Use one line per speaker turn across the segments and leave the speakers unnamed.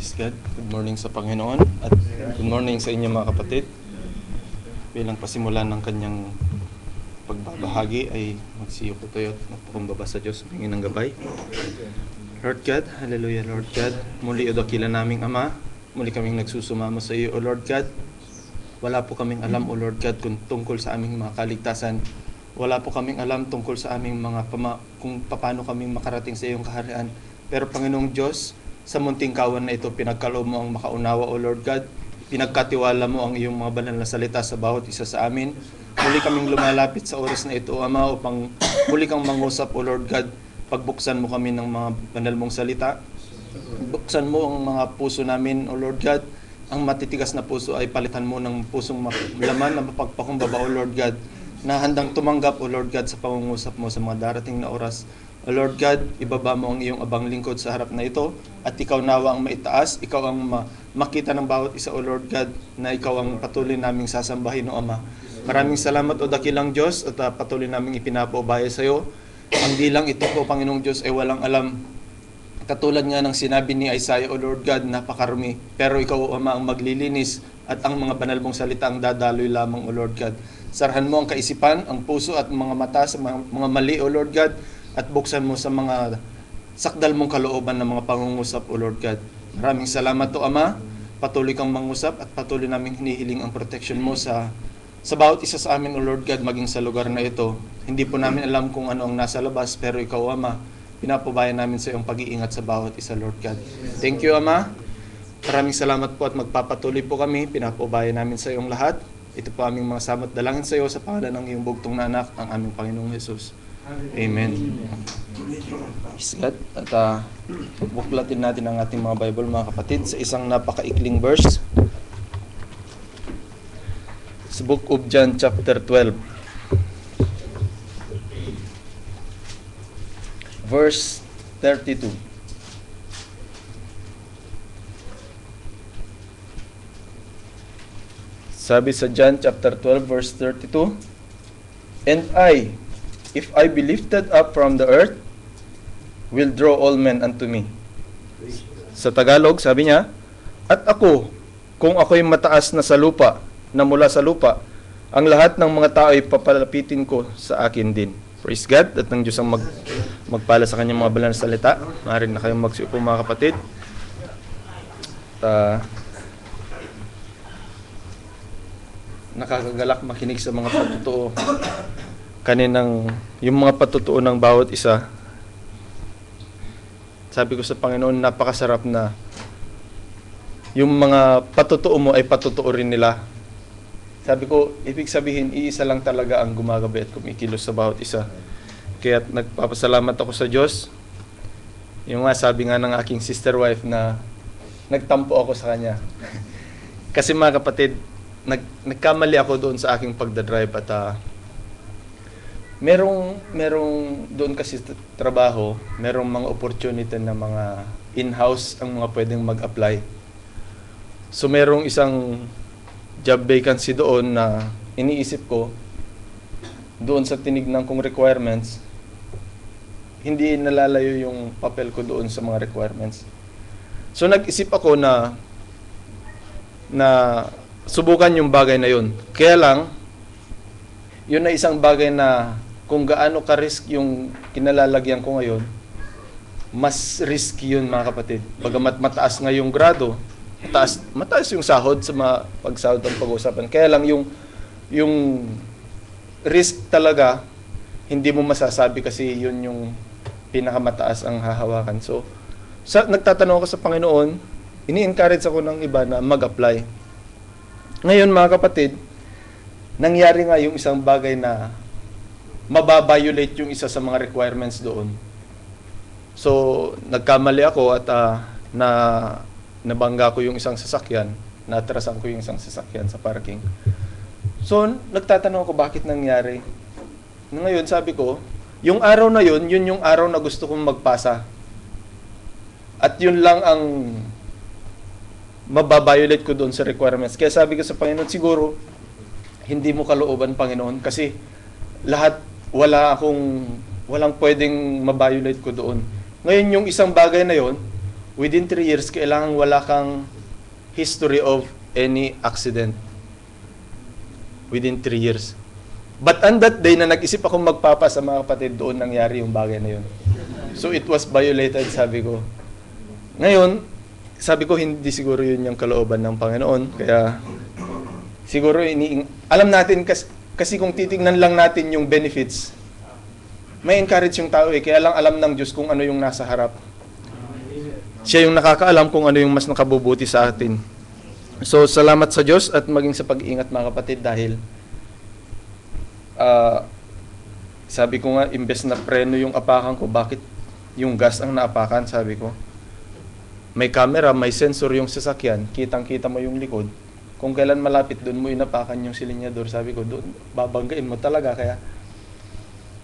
Praise God. Good morning sa Panginoon at good morning sa inyo mga kapatid. Bilang pasimulan ng kanyang pagbabahagi ay magsiyo ko tayo at magpakumbaba sa Diyos, humingi ng gabay. Lord God, hallelujah Lord God. Muli o dakila naming Ama, muli kaming nagsusumama sa iyo o Lord God. Wala po kaming alam o Lord God kung tungkol sa aming mga kaligtasan. Wala po kaming alam tungkol sa aming mga kung paano kaming makarating sa iyong kaharian. Pero Panginoong Diyos, sa munting kawan na ito, pinagkaloob mo ang makaunawa, O Lord God. Pinagkatiwala mo ang iyong mga banal na salita sa bawat isa sa amin. Muli kaming lumalapit sa oras na ito, Ama, upang muli kang mangusap, O Lord God. Pagbuksan mo kami ng mga banal mong salita. Buksan mo ang mga puso namin, O Lord God. Ang matitigas na puso ay palitan mo ng pusong laman na mapagpakumbaba, O Lord God, na handang tumanggap, O Lord God, sa pangungusap mo sa mga darating na oras. O Lord God, ibaba mo ang iyong abang lingkod sa harap na ito at ikaw nawa ang maitaas, ikaw ang makita ng bawat isa, O Lord God, na ikaw ang patuloy naming sasambahin, O Ama. Maraming salamat, O dakilang Diyos, at patuloy naming ipinapaubaya sa iyo. Ang dilang ito po, Panginoong Diyos, ay walang alam. Katulad nga ng sinabi ni Isaiah, O Lord God, napakarumi. Pero ikaw, O Ama, ang maglilinis at ang mga banal mong salita ang dadaloy lamang, O Lord God. Sarhan mo ang kaisipan, ang puso at mga mata sa mga mali, O Lord God, at buksan mo sa mga sakdal mong kalooban ng mga pangungusap, O Lord God. Maraming salamat, O Ama. Patuloy kang mangusap at patuloy naming hinihiling ang protection mo sa bawat isa sa amin, O Lord God, maging sa lugar na ito. Hindi po namin alam kung ano ang nasa labas, pero ikaw, Ama, pinapabayan namin sa iyong pag-iingat sa bawat isa, Lord God. Thank you, Ama. Maraming salamat po at magpapatuloy po kami. Pinapabayan namin sa iyong lahat. Ito po aming mga samot dalangin sa iyo sa pangalan ng iyong bugtong na anak, ang aming Panginoong Jesus. Amen. Praise God. At buklatin natin ang ating mga Bible, mga kapatid, sa isang napakaikling verse. Sa Book of John chapter 12. Verse 32. Sabi sa John chapter 12 verse 32, "And I, if I be lifted up from the earth, will draw all men unto me." Sa Tagalog, sabi niya, "At ako, kung ako'y mataas na sa lupa, na mula sa lupa, ang lahat ng mga tao ay papalapitin ko sa akin din." Praise God. At ng Diyos ang magpala sa kanyang mga banal na salita. Maaari na kayong magsiupo, mga kapatid. Nakakagalak makinig sa mga patutuo. Yung mga patutuo ng bawat isa. Sabi ko sa Panginoon, napakasarap na yung mga patutuo mo ay patutuo rin nila. Sabi ko, ibig sabihin, iisa lang talaga ang gumagabi at kumikilos sa bawat isa. Kaya nagpapasalamat ako sa Diyos. Yung nga, sabi nga ng aking sister wife na nagtampo ako sa kanya. Kasi mga kapatid, nagkamali ako doon sa aking pagdadrive at merong doon kasi trabaho, merong mga opportunity na mga in-house ang mga pwedeng mag-apply. So merong isang job vacancy doon na iniisip ko, doon sa tinignan kong requirements, hindi nalalayo yung papel ko doon sa mga requirements. So nag-isip ako na subukan yung bagay na yun. Kaya lang, yun na isang bagay na kung gaano ka-risk yung kinalalagyan ko ngayon, mas risky yun, mga kapatid. Bagamat mataas nga yung grado, mataas yung sahod sa mga pagsahod ng pag-uusapan. Kaya lang yung risk talaga, hindi mo masasabi kasi yun yung pinakamataas ang hahawakan. So, nagtatanong ako sa Panginoon, ini-encourage ako ng iba na mag-apply. Ngayon, mga kapatid, nangyari nga yung isang bagay na mababiolate yung isa sa mga requirements doon. So, nagkamali ako at nabangga ko yung isang sasakyan, natrasan ko yung isang sasakyan sa parking. So, nagtatanong ako bakit nangyari. Ngayon, sabi ko, yung araw na yun yung araw na gusto kong magpasa. At yun lang ang mababiolate ko doon sa requirements. Kaya sabi ko sa Panginoon, siguro, hindi mo kalooban, Panginoon, kasi walang pwedeng mabiolate ko doon. Ngayon, yung isang bagay na yon, within 3 years, kailangan wala kang history of any accident. Within 3 years. But on that day na nag-isip akong magpapasa, mga kapatid, doon nangyari yung bagay na yun. So it was violated, sabi ko. Ngayon, sabi ko, hindi siguro yun yung kalooban ng Panginoon. Kaya, siguro, alam natin, kasi kung titignan lang natin yung benefits, may encourage yung tao Kaya lang alam ng Diyos kung ano yung nasa harap. Siya yung nakakaalam kung ano yung mas nakabubuti sa atin. So, salamat sa Diyos at maging sa pag-iingat, mga kapatid, dahil sabi ko nga, imbes na preno yung apakan ko, bakit yung gas ang naapakan, sabi ko. May camera, may sensor yung sasakyan, kitang-kita mo yung likod. Kung kailan malapit, doon mo inapakan yung silinyador, sabi ko, doon babanggain mo talaga. Kaya,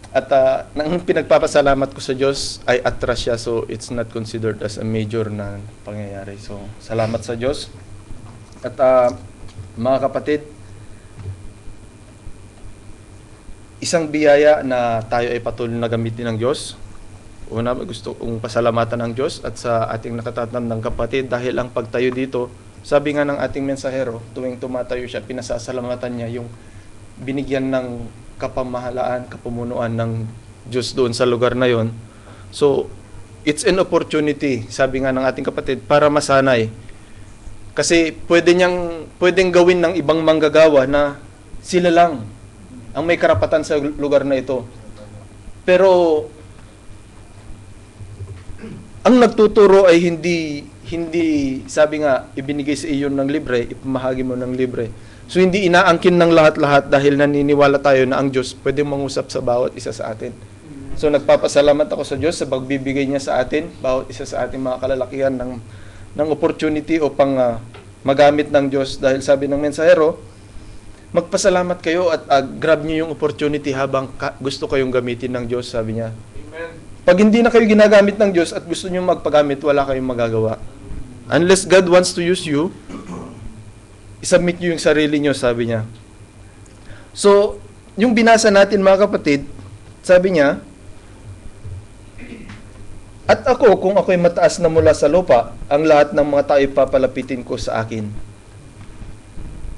at nang pinagpapasalamat ko sa Diyos, ay atras siya, so it's not considered as a major na pangyayari. So, salamat sa Diyos. At mga kapatid, isang biyaya na tayo ay patuloy na gamitin ng Diyos. Una, gusto kong pasalamatan ng Diyos at sa ating nakatatandang kapatid dahil ang pagtayo dito, sabi nga ng ating mensahero, tuwing tumatayo siya, pinasasalamatan niya yung binigyan ng kapamahalaan, kapumunuan ng Diyos doon sa lugar na yon. So, it's an opportunity, sabi nga ng ating kapatid, para masanay. Kasi pwedeng gawin ng ibang manggagawa na sila lang ang may karapatan sa lugar na ito. Pero ang nagtuturo ay hindi sabi nga ibinigay sa iyo ng libre, ipamahagi mo ng libre. So hindi inaangkin ng lahat-lahat dahil naniniwala tayo na ang Diyos pwedeng mangusap sa bawat isa sa atin. So nagpapasalamat ako sa Diyos sa pagbibigay niya sa atin, bawat isa sa ating mga kalalakihan ng opportunity upang magamit ng Diyos dahil sabi ng mensahero, magpasalamat kayo at grab niyo yung opportunity habang gusto kayong gamitin ng Diyos, sabi niya. Amen. Pag hindi na kayo ginagamit ng Diyos at gusto niyo magpagamit, wala kayong magagawa. Unless God wants to use you, isubmit niyo yung sarili niyo, sabi niya. So, yung binasa natin, mga kapatid, sabi niya, at ako, kung ako'y mataas na mula sa lupa, ang lahat ng mga tao papalapitin ko sa akin.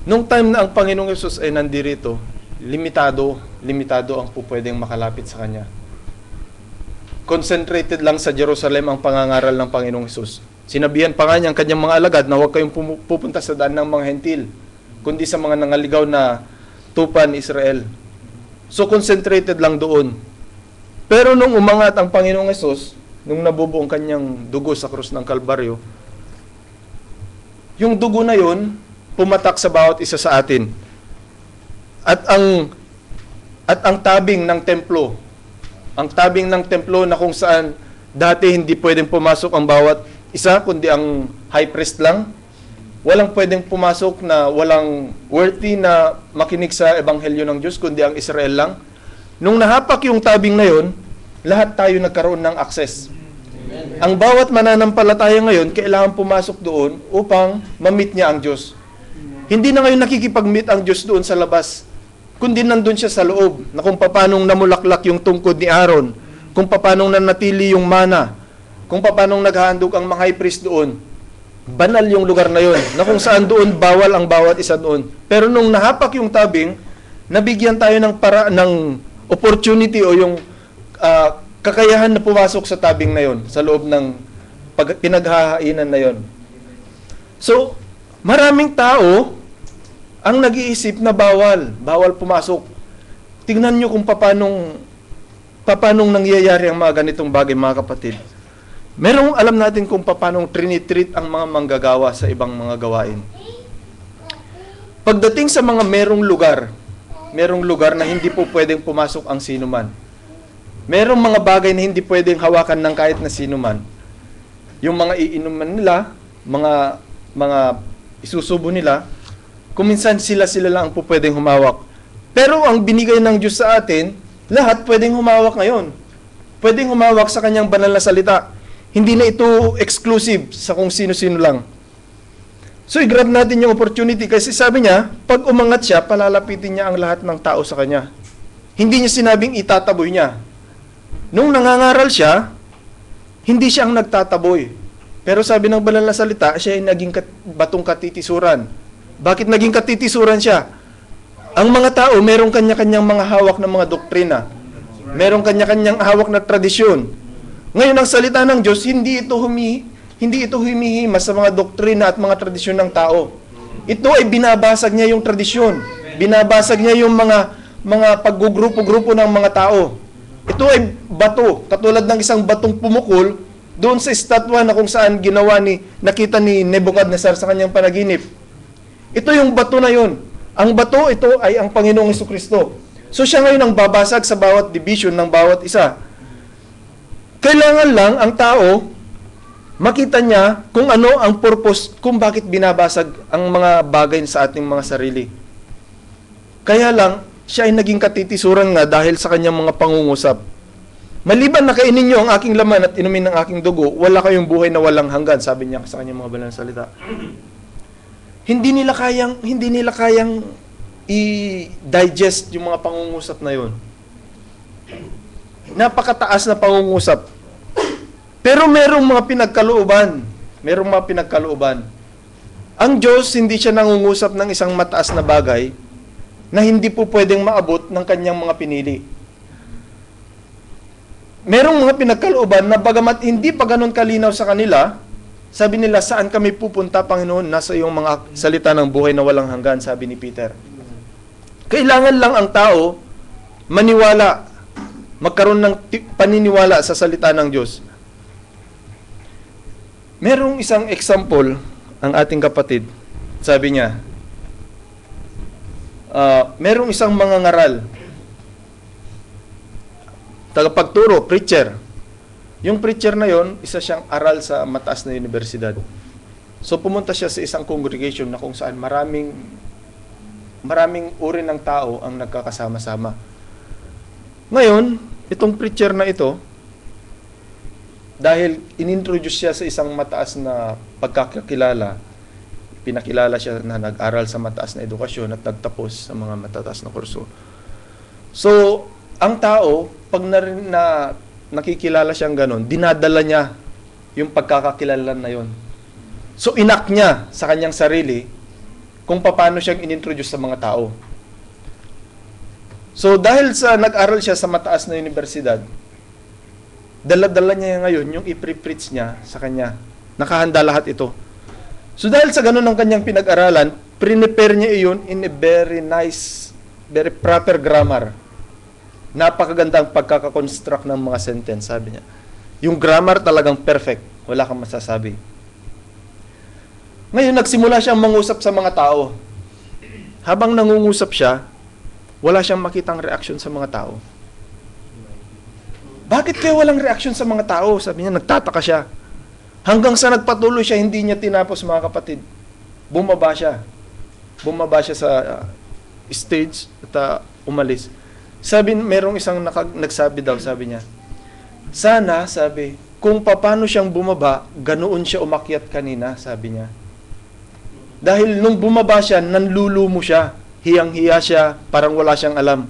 Nung time na ang Panginoong Yesus ay nandirito, limitado ang pupwedeng makalapit sa Kanya. Concentrated lang sa Jerusalem ang pangangaral ng Panginoong Yesus. Sinabihan pa nga niya ang Kanyang mga alagad na huwag kayong pupunta sa daan ng mga hentil, kundi sa mga nangaligaw na tupan Israel. So concentrated lang doon. Pero nung umangat ang Panginoong Yesus, nung nabubo ang Kanyang dugo sa krus ng Kalbaryo, yung dugo na yun, pumatak sa bawat isa sa atin. At ang tabing ng templo, na kung saan dati hindi pwedeng pumasok ang bawat isa, kundi ang high priest lang, walang pwedeng pumasok na walang worthy na makinig sa ebanghelyo ng Diyos, kundi ang Israel lang. Nung nahapak yung tabing na yon, lahat tayo nagkaroon ng access. Amen. Ang bawat mananampalataya ngayon, kailangan pumasok doon upang ma-meet niya ang Diyos. Hindi na ngayon nakikipag-meet ang Diyos doon sa labas, kundi nandun siya sa loob, na kung paanong namulaklak yung tungkod ni Aaron, kung paanong nanatili yung mana, kung paanong naghahandog ang mga high priest doon. Banal yung lugar na yon, na kung saan doon bawal ang bawat isa doon. Pero nung nahapak yung tabing, nabigyan tayo ng opportunity o yung kakayahan na pumasok sa tabing na yon, sa loob ng pinaghahainan na yon. So, maraming tao ang nag-iisip na bawal pumasok. Tingnan nyo kung paanong nangyayari ang mga ganitong bagay, mga kapatid. Alam natin kung paanong trinitreat ang mga manggagawa sa ibang mga gawain. Pagdating sa mga merong lugar na hindi po pwedeng pumasok ang sinuman. Merong mga bagay na hindi pwedeng hawakan ng kahit na sinuman. Yung mga iinuman nila, mga isusubo nila, kuminsan sila lang ang pwedeng humawak. Pero ang binigay ng Diyos sa atin, lahat pwedeng humawak ngayon. Pwedeng humawak sa Kanyang banal na salita. Hindi na ito exclusive sa kung sino-sino lang. So, i-grab natin yung opportunity kasi sabi niya, pag umangat siya, palalapitin niya ang lahat ng tao sa Kanya. Hindi niya sinabing itataboy niya. Nung nangangaral siya, hindi siya ang nagtataboy. Pero sabi ng banal na salita, siya ay naging batong katitisuran. Bakit naging katitisuran siya? Ang mga tao, merong kanya-kanyang mga hawak ng mga doktrina. Merong kanya-kanyang hawak na tradisyon. Ngayon, ang salita ng Diyos, hindi ito humihimas sa mga doktrina at mga tradisyon ng tao. Ito ay binabasag niya yung tradisyon. Binabasag niya yung mga paggugrupo-grupo ng mga tao. Ito ay bato, katulad ng isang batong pumukol doon sa estatwa na kung saan nakita ni Nebuchadnezzar sa kanyang panaginip. Ito yung bato na yun. Ang bato, ito ay ang Panginoong Jesucristo. So siya ngayon ang babasag sa bawat division ng bawat isa. Kailangan lang ang tao makita niya kung ano ang purpose, kung bakit binabasag ang mga bagay sa ating mga sarili. Kaya lang, siya ay naging katitisuran nga dahil sa kanyang mga pangungusap. Maliban na kainin niyo ang aking laman at inumin ng aking dugo, wala kayong buhay na walang hanggan, sabi niya sa kanyang mga banal na salita. Hindi nila kayang i-digest yung mga pangungusap na yon. Napakataas na pangungusap. Pero merong mga pinagkalooban. Ang Diyos, hindi siya nangungusap ng isang mataas na bagay na hindi po pwedeng maabot ng kanyang mga pinili. Merong mga pinagkalooban na bagamat hindi pa ganun kalinaw sa kanila, sabi nila, saan kami pupunta, Panginoon? Nasa iyong mga salita ng buhay na walang hanggan, sabi ni Peter. Kailangan lang ang tao maniwala, magkaroon ng paniniwala sa salita ng Diyos. Merong isang example, ang ating kapatid, sabi niya, merong isang mangangaral, tagapagturo, preacher. Yung preacher na yon, isa siyang aral sa mataas na universidad. So pumunta siya sa isang congregation na kung saan maraming uri ng tao ang nagkakasama-sama. Ngayon, itong preacher na ito, dahil inintroduce siya sa isang mataas na pagkakilala, pinakilala siya na nag-aral sa mataas na edukasyon at nagtapos sa mga matataas na kurso. So, ang tao, pag nakikilala siyang ganon, dinadala niya yung pagkakakilala na yon. So, inak niya sa kanyang sarili kung paano siyang inintroduce sa mga tao. So, dahil sa nag-aral siya sa mataas na universidad, dala-dala niya ngayon yung i-preach niya sa kanya. Nakahanda lahat ito. So, dahil sa ganon ng kanyang pinag-aralan, prepare niya iyon in a very nice, very proper grammar. Napakagandang pagkakakonstruct ng mga sentence, sabi niya. Yung grammar talagang perfect. Wala kang masasabi. Ngayon, nagsimula siyang mangusap sa mga tao. Habang nangungusap siya, wala siyang makitang reaksyon sa mga tao. Bakit kaya walang reaksyon sa mga tao? Sabi niya, nagtataka siya. Hanggang sa nagpatuloy siya, hindi niya tinapos, mga kapatid. Bumaba siya. Bumaba siya sa stage at umalis. Sabi, merong isang nagsabi daw, sabi niya, sana, sabi, kung paano siyang bumaba, ganoon siya umakyat kanina, sabi niya. Dahil nung bumaba siya, nanlulumo siya, hiyang-hiya siya, parang wala siyang alam.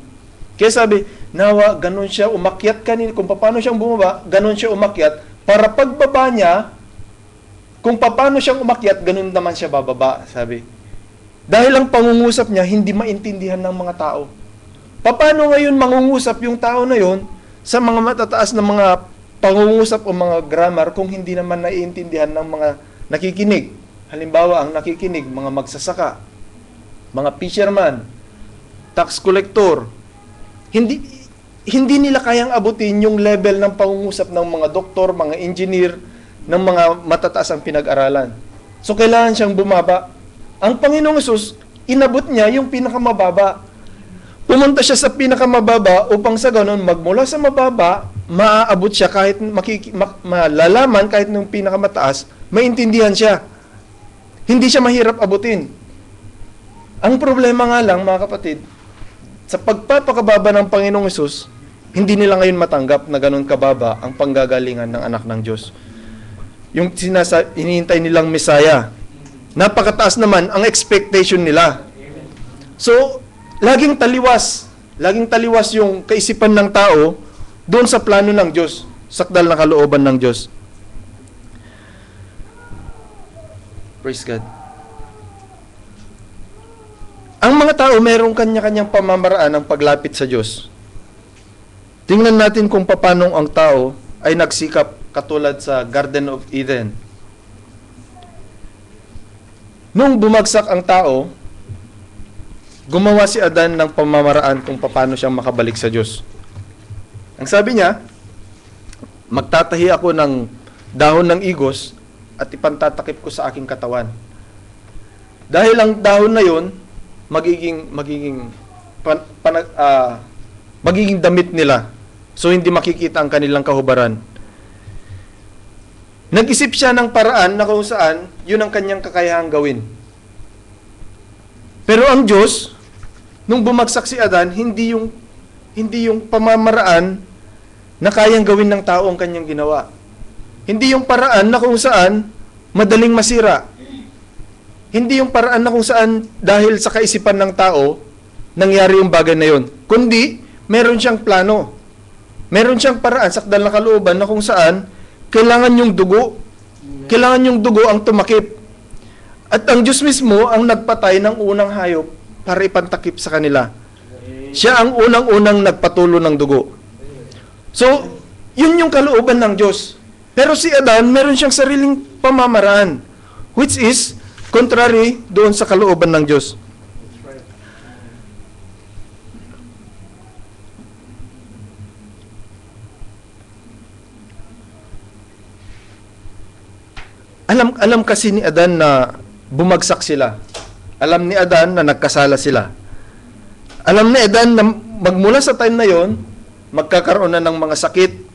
Kaya sabi, nawa, ganoon siya umakyat kanina, kung paano siyang bumaba, ganoon siya umakyat, para pagbaba niya, kung paano siyang umakyat, ganoon naman siya bababa, sabi. Dahil ang pangungusap niya, hindi maintindihan ng mga tao. Paano ngayon mangungusap yung tao na yon sa mga matataas na mga pangungusap o mga grammar kung hindi naman naiintindihan ng mga nakikinig? Halimbawa, ang nakikinig, mga magsasaka, mga fisherman, tax collector. Hindi nila kayang abutin yung level ng pangungusap ng mga doktor, mga engineer, ng mga matataas ang pinag-aralan. So, kailangan siyang bumaba. Ang Panginoong Hesus, inabot niya yung pinakamababa. Pumunta siya sa pinakamababa upang sa ganon, magmula sa mababa, maaabot siya kahit malalaman kahit nung pinakamataas, maintindihan siya. Hindi siya mahirap abutin. Ang problema nga lang, mga kapatid, sa pagpapakababa ng Panginoong Hesus, hindi nila ngayon matanggap na ganon kababa ang panggagalingan ng anak ng Diyos. Yung hinihintay nilang Messiah. Napakataas naman ang expectation nila. So, laging taliwas yung kaisipan ng tao doon sa plano ng Diyos, sakdal na kalooban ng Diyos. Praise God. Ang mga tao, merong kanya-kanyang pamamaraan ng paglapit sa Diyos. Tingnan natin kung paano ang tao ay nagsikap katulad sa Garden of Eden. Nung bumagsak ang tao, gumawa si Adan ng pamamaraan kung paano siyang makabalik sa Diyos. Ang sabi niya, magtatahi ako ng dahon ng igos at ipantatakip ko sa aking katawan. Dahil ang dahon na yon magiging damit nila. So hindi makikita ang kanilang kahubaran. Nag-isip siya ng paraan na kung saan yun ang kanyang kakayahang gawin. Pero ang Diyos, nung bumagsak si Adan, hindi yung pamamaraan na kayang gawin ng tao ang kanyang ginawa. Hindi yung paraan na kung saan madaling masira. Hindi yung paraan na kung saan dahil sa kaisipan ng tao nangyari yung bagay na yun. Kundi, meron siyang plano. Meron siyang paraan, sakdal na kalooban na kung saan kailangan yung dugo. Kailangan yung dugo ang tumakip. At ang Diyos mismo ang nagpatay ng unang hayop para ipantakip sa kanila. Siya ang unang-unang nagpatulo ng dugo. So, yun yung kalooban ng Diyos. Pero si Adan, meron siyang sariling pamamaraan, which is contrary doon sa kalooban ng Diyos. Alam kasi ni Adan na bumagsak sila. Alam ni Adan na nagkasala sila. Alam ni Adan na magmula sa time na yon, magkakaroon na ng mga sakit,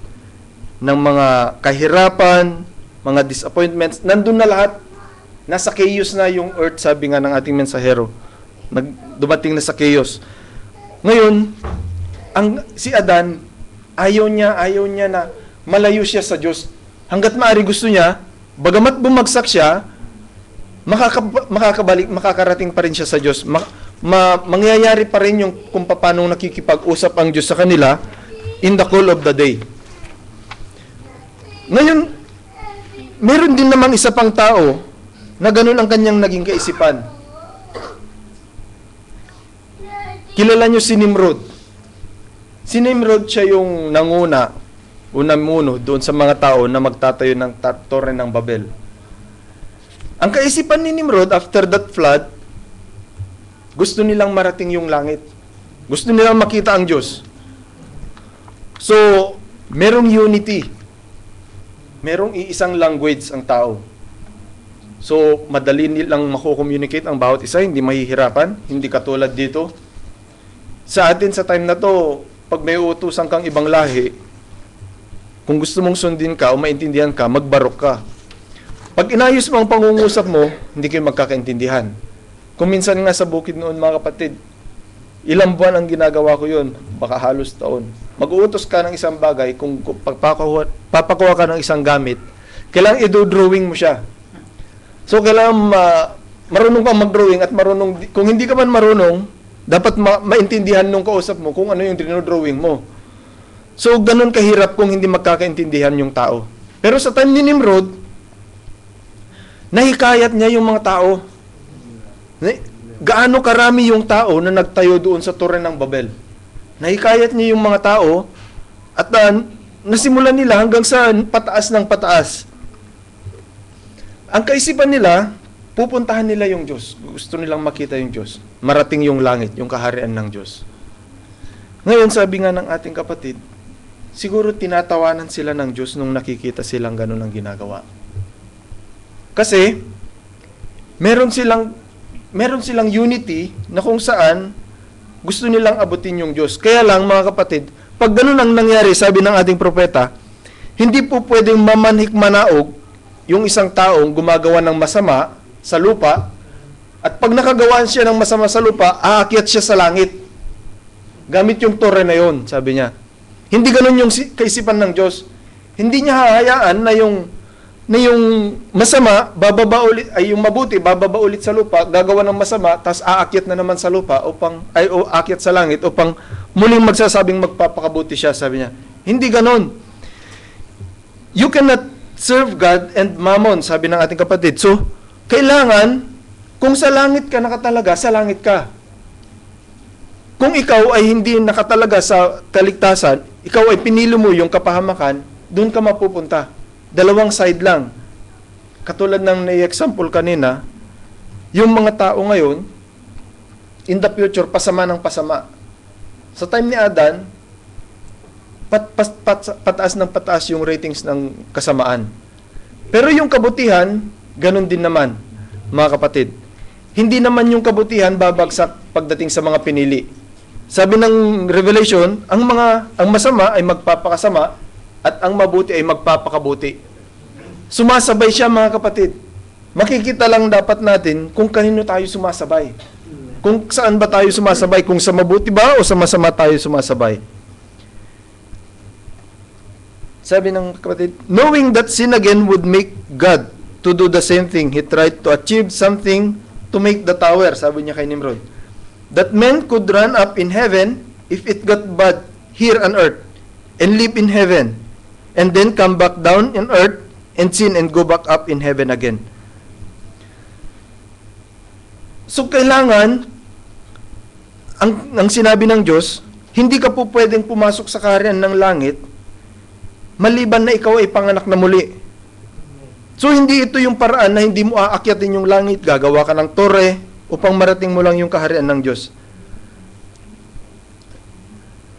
ng mga kahirapan, mga disappointments. Nandun na lahat. Nasa chaos na yung earth, sabi nga ng ating mensahero. Dumating na sa chaos. Ngayon, si Adan, ayaw niya na malayo siya sa Diyos. Hanggat maaari gusto niya, bagamat bumagsak siya, makakarating pa rin siya sa Diyos. Mangyayari pa rin yung kung paano nakikipag-usap ang Diyos sa kanila in the cool of the day. Ngayon, meron din namang isa pang tao na ganun ang kanyang naging kaisipan. Kilala nyo si Nimrod. Si Nimrod, siya yung unamuno doon sa mga tao na magtatayo ng Torre ng Babel. Ang kaisipan ni Nimrod after that flood, gusto nilang marating yung langit. Gusto nilang makita ang Diyos. So, merong unity. Merong iisang language ang tao. So, madali nilang mako-communicate ang bawat isa, hindi mahihirapan, hindi katulad dito. Sa atin, sa time na to, pag may utusan kang ibang lahi, kung gusto mong sundin ka o maintindihan ka, magbarok ka. Pag inayos mo ang pangungusap mo, hindi kayo magkakaintindihan. Kung minsan nga sa bukid noon, mga kapatid, ilang buwan ang ginagawa ko yun, baka halos taon. Mag-uutos ka ng isang bagay, kung papakuha ka ng isang gamit, kailangan i-drawing mo siya. So, kailangan marunong kang mag-drawing at kung hindi ka man marunong, dapat maintindihan nung kausap mo kung ano yung dinodrawing mo. So, ganun kahirap kung hindi magkakaintindihan yung tao. Pero sa time ni Nimrod, nahikayat niya yung mga tao. Gaano karami yung tao na nagtayo doon sa Torre ng Babel. Nahikayat niya yung mga tao at nasimulan nila hanggang sa pataas ng pataas. Ang kaisipan nila, pupuntahan nila yung Diyos. Gusto nilang makita yung Diyos. Marating yung langit, yung kaharian ng Diyos. Ngayon, sabi nga ng ating kapatid, siguro tinatawanan sila ng Diyos nung nakikita silang ganun ang ginagawa. Kasi, meron silang unity na kung saan gusto nilang abutin yung Diyos. Kaya lang, mga kapatid, pag ganun ang nangyari, sabi ng ating propeta, hindi po pwedeng mamanhik-manaog yung isang taong gumagawa ng masama sa lupa, at pag nakagawa siya ng masama sa lupa, aakyat siya sa langit. Gamit yung torre na yon, sabi niya. Hindi ganun yung kaisipan ng Diyos. Hindi niya hahayaan na yung masama, bababa ulit, ay yung mabuti, bababa ulit sa lupa, gagawa ng masama, tas aakyat na naman sa lupa, o aakyat sa langit, upang muling magsasabing magpapakabuti siya, sabi niya. Hindi ganon. You cannot serve God and mammon, sabi ng ating kapatid. So,
Kailangan, kung sa langit ka nakatalaga, sa langit ka. Kung ikaw ay hindi nakatalaga sa kaligtasan, ikaw ay pinili mo yung kapahamakan, doon ka mapupunta. Dalawang side lang. Katulad ng na-example kanina, yung mga tao ngayon, in the future, pasama ng pasama. Sa time ni Adan, pataas ng pataas yung ratings ng kasamaan. Pero yung kabutihan, ganun din naman, mga kapatid. Hindi naman yung kabutihan babagsak pagdating sa mga pinili. Sabi ng Revelation, ang masama ay magpapakasama at ang mabuti ay magpapakabuti. Sumasabay siya, mga kapatid. Makikita lang dapat natin kung kanino tayo sumasabay. Kung saan ba tayo sumasabay, kung sa mabuti ba o sa masama tayo sumasabay. Sabi ng kapatid, knowing that sin again would make God to do the same thing, he tried to achieve something to make the tower, sabi niya kay Nimrod. That men could run up in heaven if it got bad here on earth and live in heaven and then come back down in earth and sin and go back up in heaven again. So kailangan, ang sinabi ng Diyos, hindi ka po pwedeng pumasok sa kaharian ng langit maliban na ikaw ay panganak na muli. So hindi ito yung paraan na hindi mo aakyatin yung langit, gagawa ka ng tore upang marating mo lang yung kaharian ng Diyos.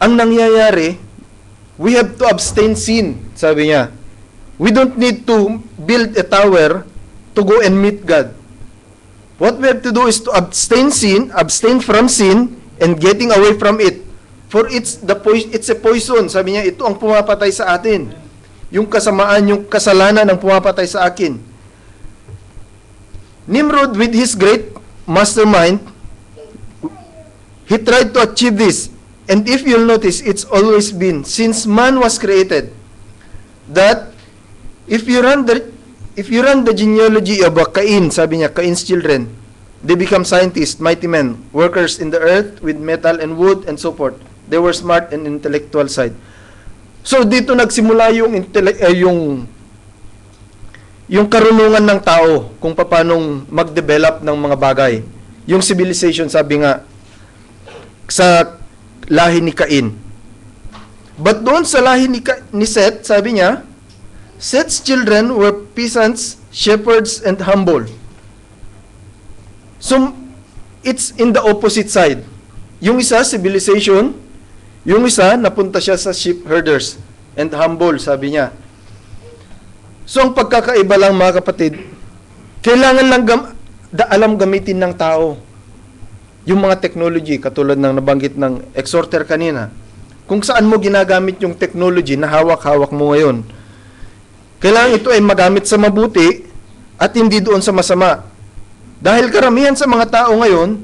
Ang nangyayari, we have to abstain sin, sabi niya. We don't need to build a tower to go and meet God. What we have to do is to abstain from sin, and getting away from it. For it's a poison. Sabi niya, ito ang pumapatay sa atin. Yung kasamaan, yung kasalanan ang pumapatay sa akin. Nimrod, with his great mastermind, he tried to achieve this. And if you'll notice, it's always been, since man was created, that if you run the genealogy of Cain, sabi niya, Cain's children, they become scientists, mighty men, workers in the earth with metal and wood and so forth. They were smart and intellectual side. So dito nagsimula yung karunungan ng tao kung paano mag-develop ng mga bagay. Yung civilization, sabi nga, sa lahi ni Cain. But doon sa lahi ni Seth, sabi niya, Seth's children were peasants, shepherds, and humble. So, it's in the opposite side. Yung isa, civilization. Yung isa, napunta siya sa sheep herders and humble, sabi niya. So, ang pagkakaiba lang, mga kapatid, kailangan lang alam gamitin ng tao yung mga technology, katulad ng nabanggit ng exhorter kanina. Kung saan mo ginagamit yung technology na hawak-hawak mo ngayon, kailangan ito ay magamit sa mabuti at hindi doon sa masama. Dahil karamihan sa mga tao ngayon,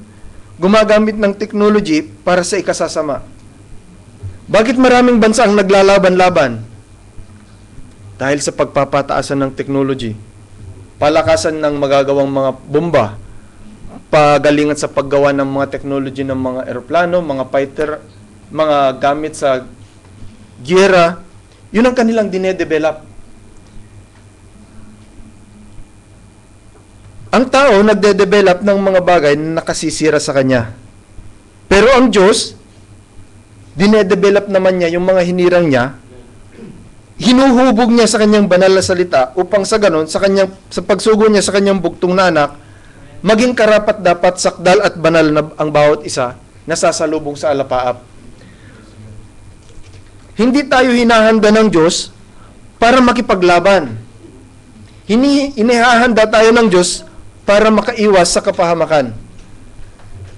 gumagamit ng technology para sa ikasasama. Bakit maraming bansa ang naglalaban-laban? Dahil sa pagpapataasan ng technology. Palakasan ng magagawang mga bomba, pagalingan sa paggawa ng mga technology ng mga eroplano, mga fighter, mga gamit sa giyera, yun ang kanilang dinedevelop. Ang tao nagde-develop ng mga bagay na nakasisira sa kanya. Pero ang Diyos, dinedevelop naman niya yung mga hinirang niya, hinuhubog niya sa kanyang banal na salita upang sa ganon, sa pagsugo niya sa kanyang bugtong na anak, maging karapat dapat sakdal at banal na ang bawat isa na sasalubong sa alapaap. Hindi tayo hinahanda ng Diyos para makipaglaban. Inihahanda tayo ng Diyos para makaiwas sa kapahamakan.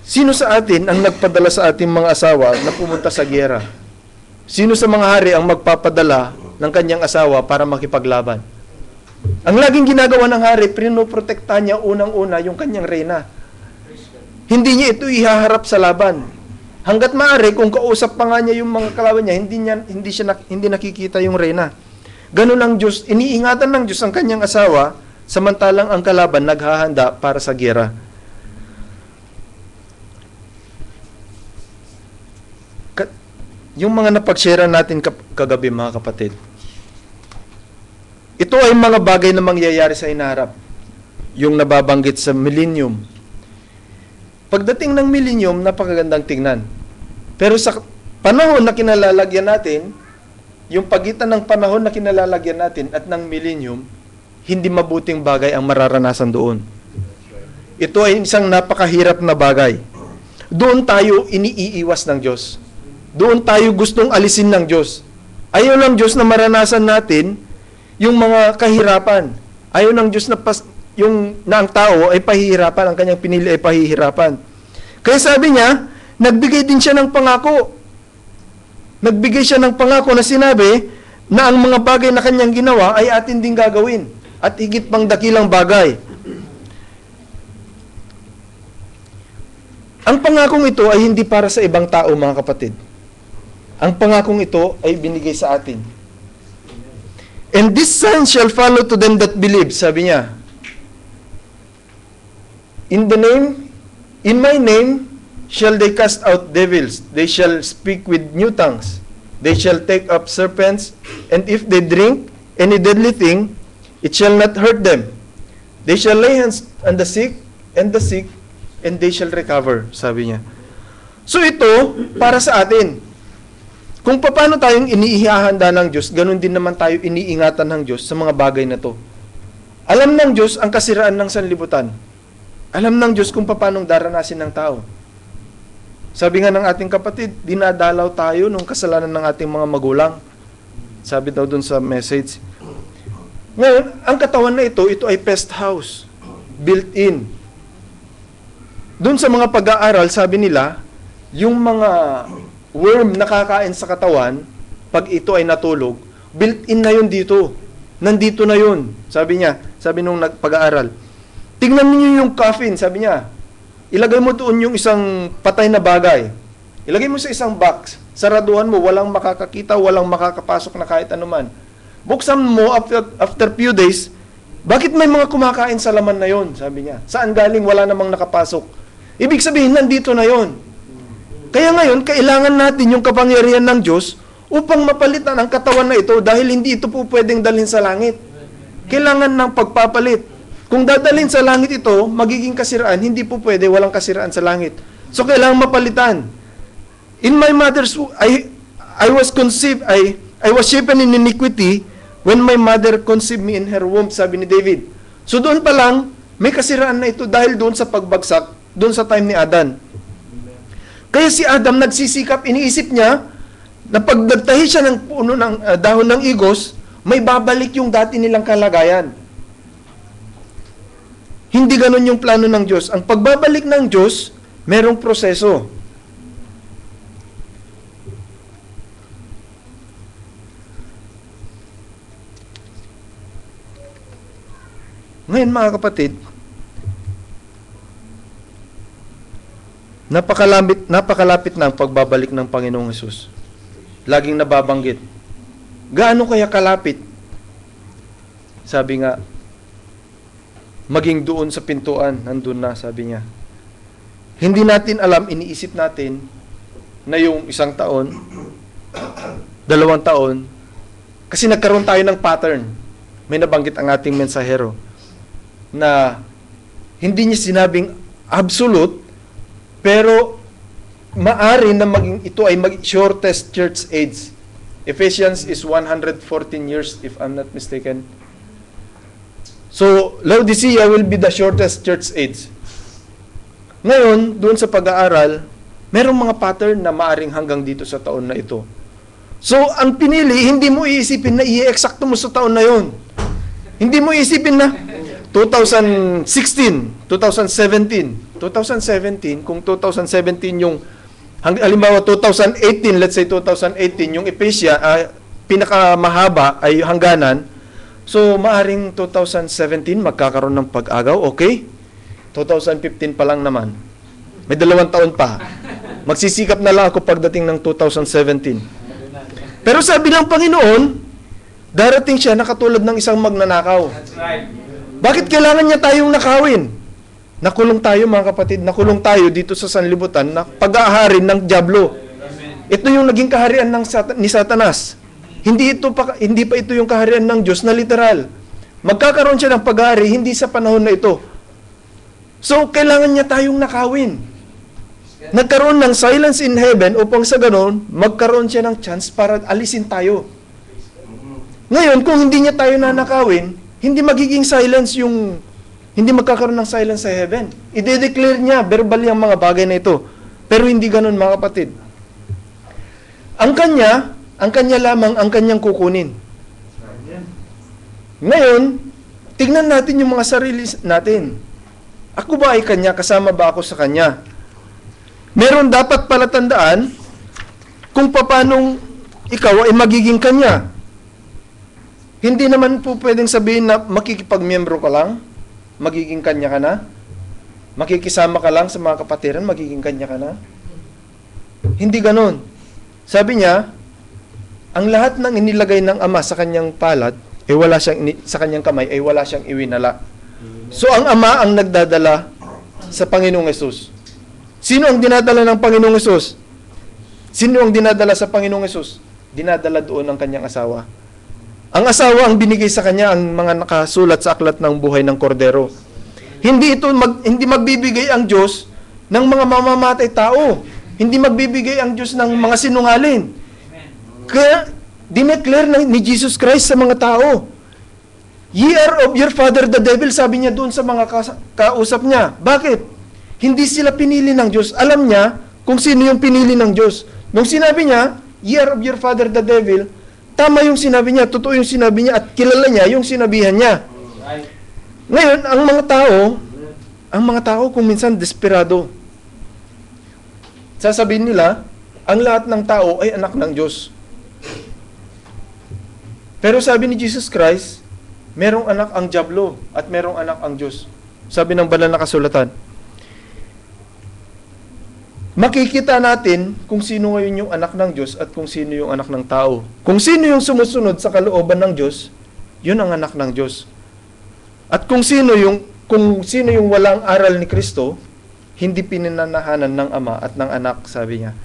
Sino sa atin ang nagpadala sa ating mga asawa na pumunta sa giyera? Sino sa mga hari ang magpapadala ng kanyang asawa para makipaglaban? Ang laging ginagawa ng hari, pinoprotekta niya unang-una yung kanyang reyna. Hindi niya ito ihaharap sa laban. Hanggat maaari, kung kausap pa nga niya yung mga kalaban niya, hindi nakikita yung reyna. Ganun ang Diyos, iniingatan ng Diyos ang kanyang asawa, samantalang ang kalaban naghahanda para sa giyera. Yung mga napag-share natin kagabi, mga kapatid, ito ay mga bagay na mangyayari sa hinaharap. yung nababanggit sa millennium. Pagdating ng millennium, napakagandang tingnan. Pero sa panahon na kinalalagyan natin, yung pagitan ng panahon na kinalalagyan natin at ng millennium, hindi mabuting bagay ang mararanasan doon. Ito ay isang napakahirap na bagay. Doon tayo iniiiwas ng Diyos. Doon tayo gustong alisin ng Diyos. Ayaw ng Diyos na maranasan natin yung mga kahirapan. Ayaw ng Diyos na ang tao ay pahihirapan, ang kanyang pinili ay pahihirapan. Kaya sabi niya, nagbigay din siya ng pangako. Nagbigay siya ng pangako na sinabi na ang mga bagay na kanyang ginawa ay atin din gagawin. At higit pang dakilang bagay. Ang pangakong ito ay hindi para sa ibang tao, mga kapatid. Ang pangakong ito ay binigay sa atin. And this sign shall follow to them that believe, sabi niya. In my name shall they cast out devils. They shall speak with new tongues. They shall take up serpents, and if they drink any deadly thing, it shall not hurt them. They shall lay hands on the sick, and they shall recover, sabi niya. So ito, para sa atin. Kung paano tayong iniihahanda ng Diyos, ganun din naman tayo iniingatan ng Diyos sa mga bagay na to. Alam ng Diyos ang kasiraan ng sanlibutan. Alam ng Diyos kung paano daranasin ng tao. Sabi nga ng ating kapatid, dinadalaw tayo ng kasalanan ng ating mga magulang. Sabi daw dun sa message. Ngayon, ang katawan na ito ay pest house. Built-in. Doon sa mga pag-aaral, sabi nila, yung mga worm nakakain sa katawan, pag ito ay natulog, built-in na yun dito. Nandito na yun. Sabi niya, sabi nung pag-aaral. Tingnan niyo yung coffin, sabi niya. Ilagay mo doon yung isang patay na bagay. Ilagay mo sa isang box. Saraduhan mo, walang makakakita, walang makakapasok na kahit anuman. Buksan mo after few days, bakit may mga kumakain sa laman na yon? Sabi niya. Saan galing? Wala namang nakapasok. Ibig sabihin, nandito na yon. Kaya ngayon, kailangan natin yung kapangyarihan ng Diyos upang mapalitan ang katawan na ito dahil hindi ito po pwedeng dalhin sa langit. Kailangan ng pagpapalit. Kung dadalhin sa langit ito, magiging kasiraan, hindi po pwede, walang kasiraan sa langit. So, kailangan mapalitan. In my mother's I was conceived, I was shapen in iniquity when my mother conceived me in her womb, sabi ni David. So, doon pa lang, may kasiraan na ito dahil doon sa pagbagsak, doon sa time ni Adan. Kaya si Adam nagsisikap, iniisip niya na pag nagtahi siya ng puno ng dahon ng igos, may babalik yung dati nilang kalagayan. Hindi ganun yung plano ng Diyos. Ang pagbabalik ng Diyos, merong proseso. Ngayon mga kapatid, napakalapit na ang pagbabalik ng Panginoong Hesus. Laging nababanggit. Gaano kaya kalapit? Sabi nga, maging doon sa pintuan, nandun na, sabi niya. Hindi natin alam, iniisip natin na yung 1 taon, 2 taon, kasi nagkaroon tayo ng pattern. May nabanggit ang ating mensahero na hindi niya sinabing absolute, pero maari na ito ay shortest church age. Ephesians is 114 years, if I'm not mistaken. So, Laodicea will be the shortest church age. Ngayon, doon sa pag-aaral, merong mga pattern na maaring hanggang dito sa taon na ito. So, ang pinili, hindi mo iisipin na i-eksakto mo sa taon na yon. Hindi mo iisipin na 2016, 2017, kung 2017 yung, halimbawa 2018, let's say 2018, yung Ephesia, pinakamahaba ay hangganan. So, maaring 2017 magkakaroon ng pag-agaw, okay? 2015 pa lang naman. May 2 taon pa. Magsisikap na lang ako pagdating ng 2017. Pero sabi ng Panginoon, darating siya na katulad ng isang magnanakaw.
That's right.
Bakit kailangan niya tayong nakawin? Nakulong tayo mga kapatid, nakulong tayo dito sa sanlibutan na pag-aaharin ng dyablo. Ito yung naging kaharian ni Satanas. Hindi pa ito yung kaharian ng Diyos na literal. Magkakaroon siya ng pag-aari, hindi sa panahon na ito. So, kailangan niya tayong nakawin. Nagkaroon ng silence in heaven upang sa ganon, magkaroon siya ng chance para alisin tayo. Ngayon, kung hindi niya tayo nanakawin, hindi magiging silence hindi magkakaroon ng silence sa heaven. I-declare niya, verbal yung mga bagay na ito. Pero hindi ganon, mga kapatid. Ang kanya lamang ang kanyang kukunin. Ngayon, tignan natin yung mga sarili natin. Ako ba ay kanya? Kasama ba ako sa kanya? Meron dapat palatandaan kung paanong ikaw ay magiging kanya. Hindi naman po pwedeng sabihin na makikipagmiyembro ka lang, magiging kanya ka na. Makikisama ka lang sa mga kapatiran, magiging kanya ka na. Hindi ganon. Sabi niya, ang lahat ng inilagay ng Ama sa kanyang palad, wala siyang sa kanyang kamay, wala siyang iwinala. So ang Ama ang nagdadala sa Panginoong Hesus. Sino ang dinadala ng Panginoong Hesus? Sino ang dinadala sa Panginoong Hesus? Dinadala doon ang kanyang asawa. Ang asawa ang binigay sa kanya ang mga nakasulat sa aklat ng buhay ng kordero. Hindi magbibigay ang Diyos ng mga mamamatay tao. Hindi magbibigay ang Diyos ng mga sinungaling. Kaya dineclare ni Jesus Christ sa mga tao, "Ye are of your father the devil," sabi niya doon sa mga kausap niya. Bakit? Hindi sila pinili ng Diyos. Alam niya kung sino yung pinili ng Diyos. Nung sinabi niya, "Ye are of your father the devil," tama yung sinabi niya, totoo yung sinabi niya, at kilala niya yung sinabihan niya. Ngayon, ang mga tao kung minsan desperado. Sasabihin nila, ang lahat ng tao ay anak ng Diyos. Pero sabi ni Jesus Christ, merong anak ang dyablo at merong anak ang Diyos. Sabi ng banal na kasulatan. Makikita natin kung sino ngayon yung anak ng Diyos at kung sino yung anak ng tao. Kung sino yung sumusunod sa kalooban ng Diyos, yun ang anak ng Diyos. At kung sino yung walang aral ni Kristo, hindi pinananahanan ng Ama at ng Anak, sabi niya.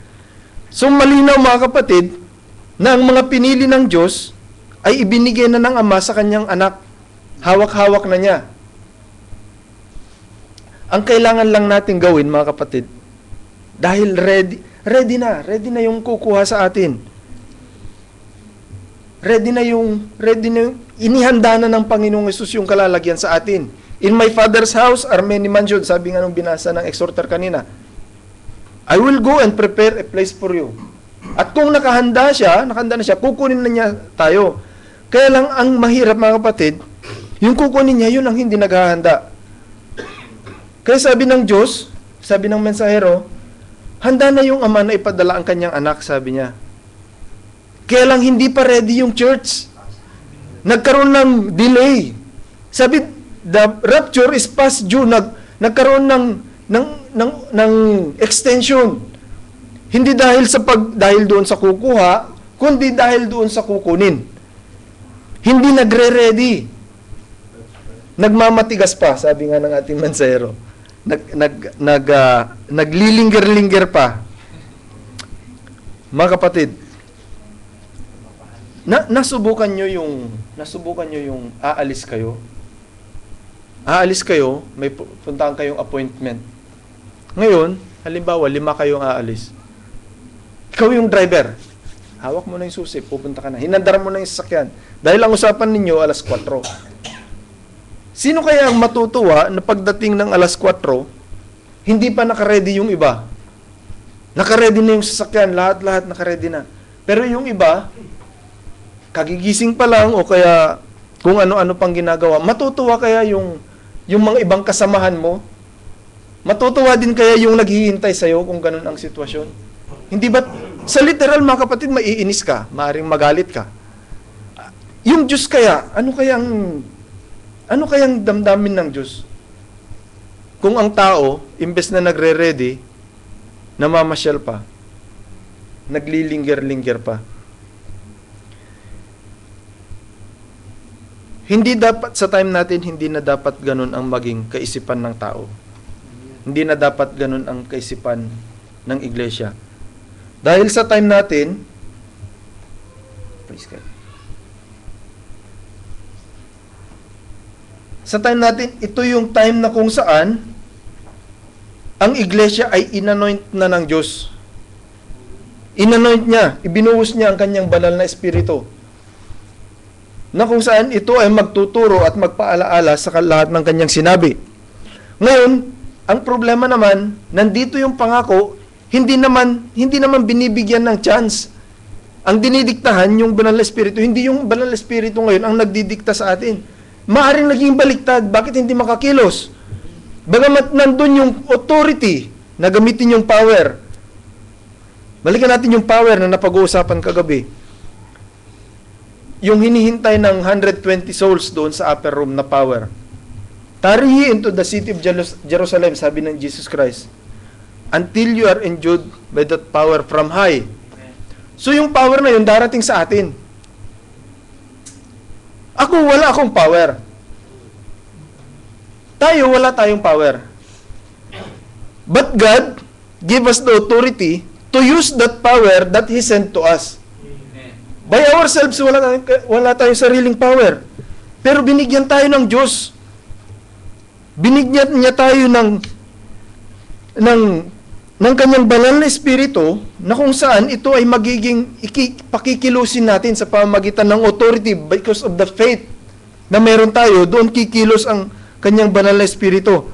So malinaw mga kapatid, na ang mga pinili ng Diyos ay ibinigay na ng Ama sa kanyang anak. Hawak-hawak na niya. Ang kailangan lang natin gawin mga kapatid, dahil ready na yung kukuha sa atin. Ready na yung inihanda na ng Panginoong Hesus yung kalalagyan sa atin. In my Father's house are many mansions, sabi nga nung binasa ng exhorter kanina. I will go and prepare a place for you. At kung nakahanda na siya, kukunin na niya tayo. Kaya lang ang mahirap mga kapatid, yung kukunin niya, yun ang hindi naghahanda. Kaya sabi ng Diyos, sabi ng mensahero, handa na yung Ama na ipadala ang kanyang anak, sabi niya. Kaya lang hindi pa ready yung church. Nagkaroon ng delay. Sabi, the rapture is past due. Nagkaroon ng extension. Hindi dahil doon sa kukuha, kundi dahil doon sa kukunin. Hindi nagre-ready. Nagmamatigas pa, sabi nga ng ating mensahero. Naglilinger-linger pa. Mga kapatid, nasubukan nyo yung aalis kayo. Aalis kayo, may puntahan kayong appointment. Ngayon, halimbawa, 5 kayong aalis. Ikaw yung driver. Hawak mo na yung susi, pupunta ka na. Hinandar mo na yung sasakyan. Dahil ang usapan ninyo, 4:00. Sino kaya ang matutuwa na pagdating ng 4:00, hindi pa nakaredy yung iba? Nakaredy na yung sasakyan, lahat nakaredy na. Pero yung iba, kagigising pa lang o kaya kung ano-ano pang ginagawa, matutuwa kaya yung mga ibang kasamahan mo? Matutuwa din kaya yung naghihintay sa'yo kung ganun ang sitwasyon? Hindi ba, sa literal mga kapatid, maiinis ka, maaring magalit ka. Yung Diyos kaya, ano kayang damdamin ng Diyos? Kung ang tao, imbes na nagre-ready, namamasyal pa, naglilinger-linger pa. Hindi dapat, sa time natin, hindi na dapat ganun ang maging kaisipan ng tao. Hindi na dapat ganun ang kaisipan ng iglesia. Dahil sa time natin, praise God. sa time natin, ito yung time na kung saan ang iglesia ay inanoint na ng Diyos. Inanoint niya, ibinuhos niya ang kanyang banal na espiritu. Na kung saan ito ay magtuturo at magpaalaala sa lahat ng kanyang sinabi. Ngayon, ang problema naman, nandito yung pangako, hindi naman binibigyan ng chance. Ang dinidiktahan yung banal na espiritu, hindi yung banal na espiritu ngayon ang nagdidikta sa atin. Maaring naging baliktad, bakit hindi makakilos? Bagamat nandun yung authority na gamitin yung power. Balikan natin yung power na napag-uusapan kagabi. Yung hinihintay ng 120 souls doon sa upper room na power. Tarry ye into the city of Jerusalem, sabi ng Jesus Christ, until you are endued by that power from high. So yung power na yun darating sa atin. Wala akong power. Wala tayong power. But God gave us the authority to use that power that He sent to us. By ourselves, wala tayong sariling power. Pero binigyan tayo ng Diyos. Binigyan niya tayo ng kanyang banal na espiritu na kung saan ito ay magiging pakikilusin natin sa pamamagitan ng authority because of the faith na meron tayo, doon kikilos ang kanyang banal na espiritu.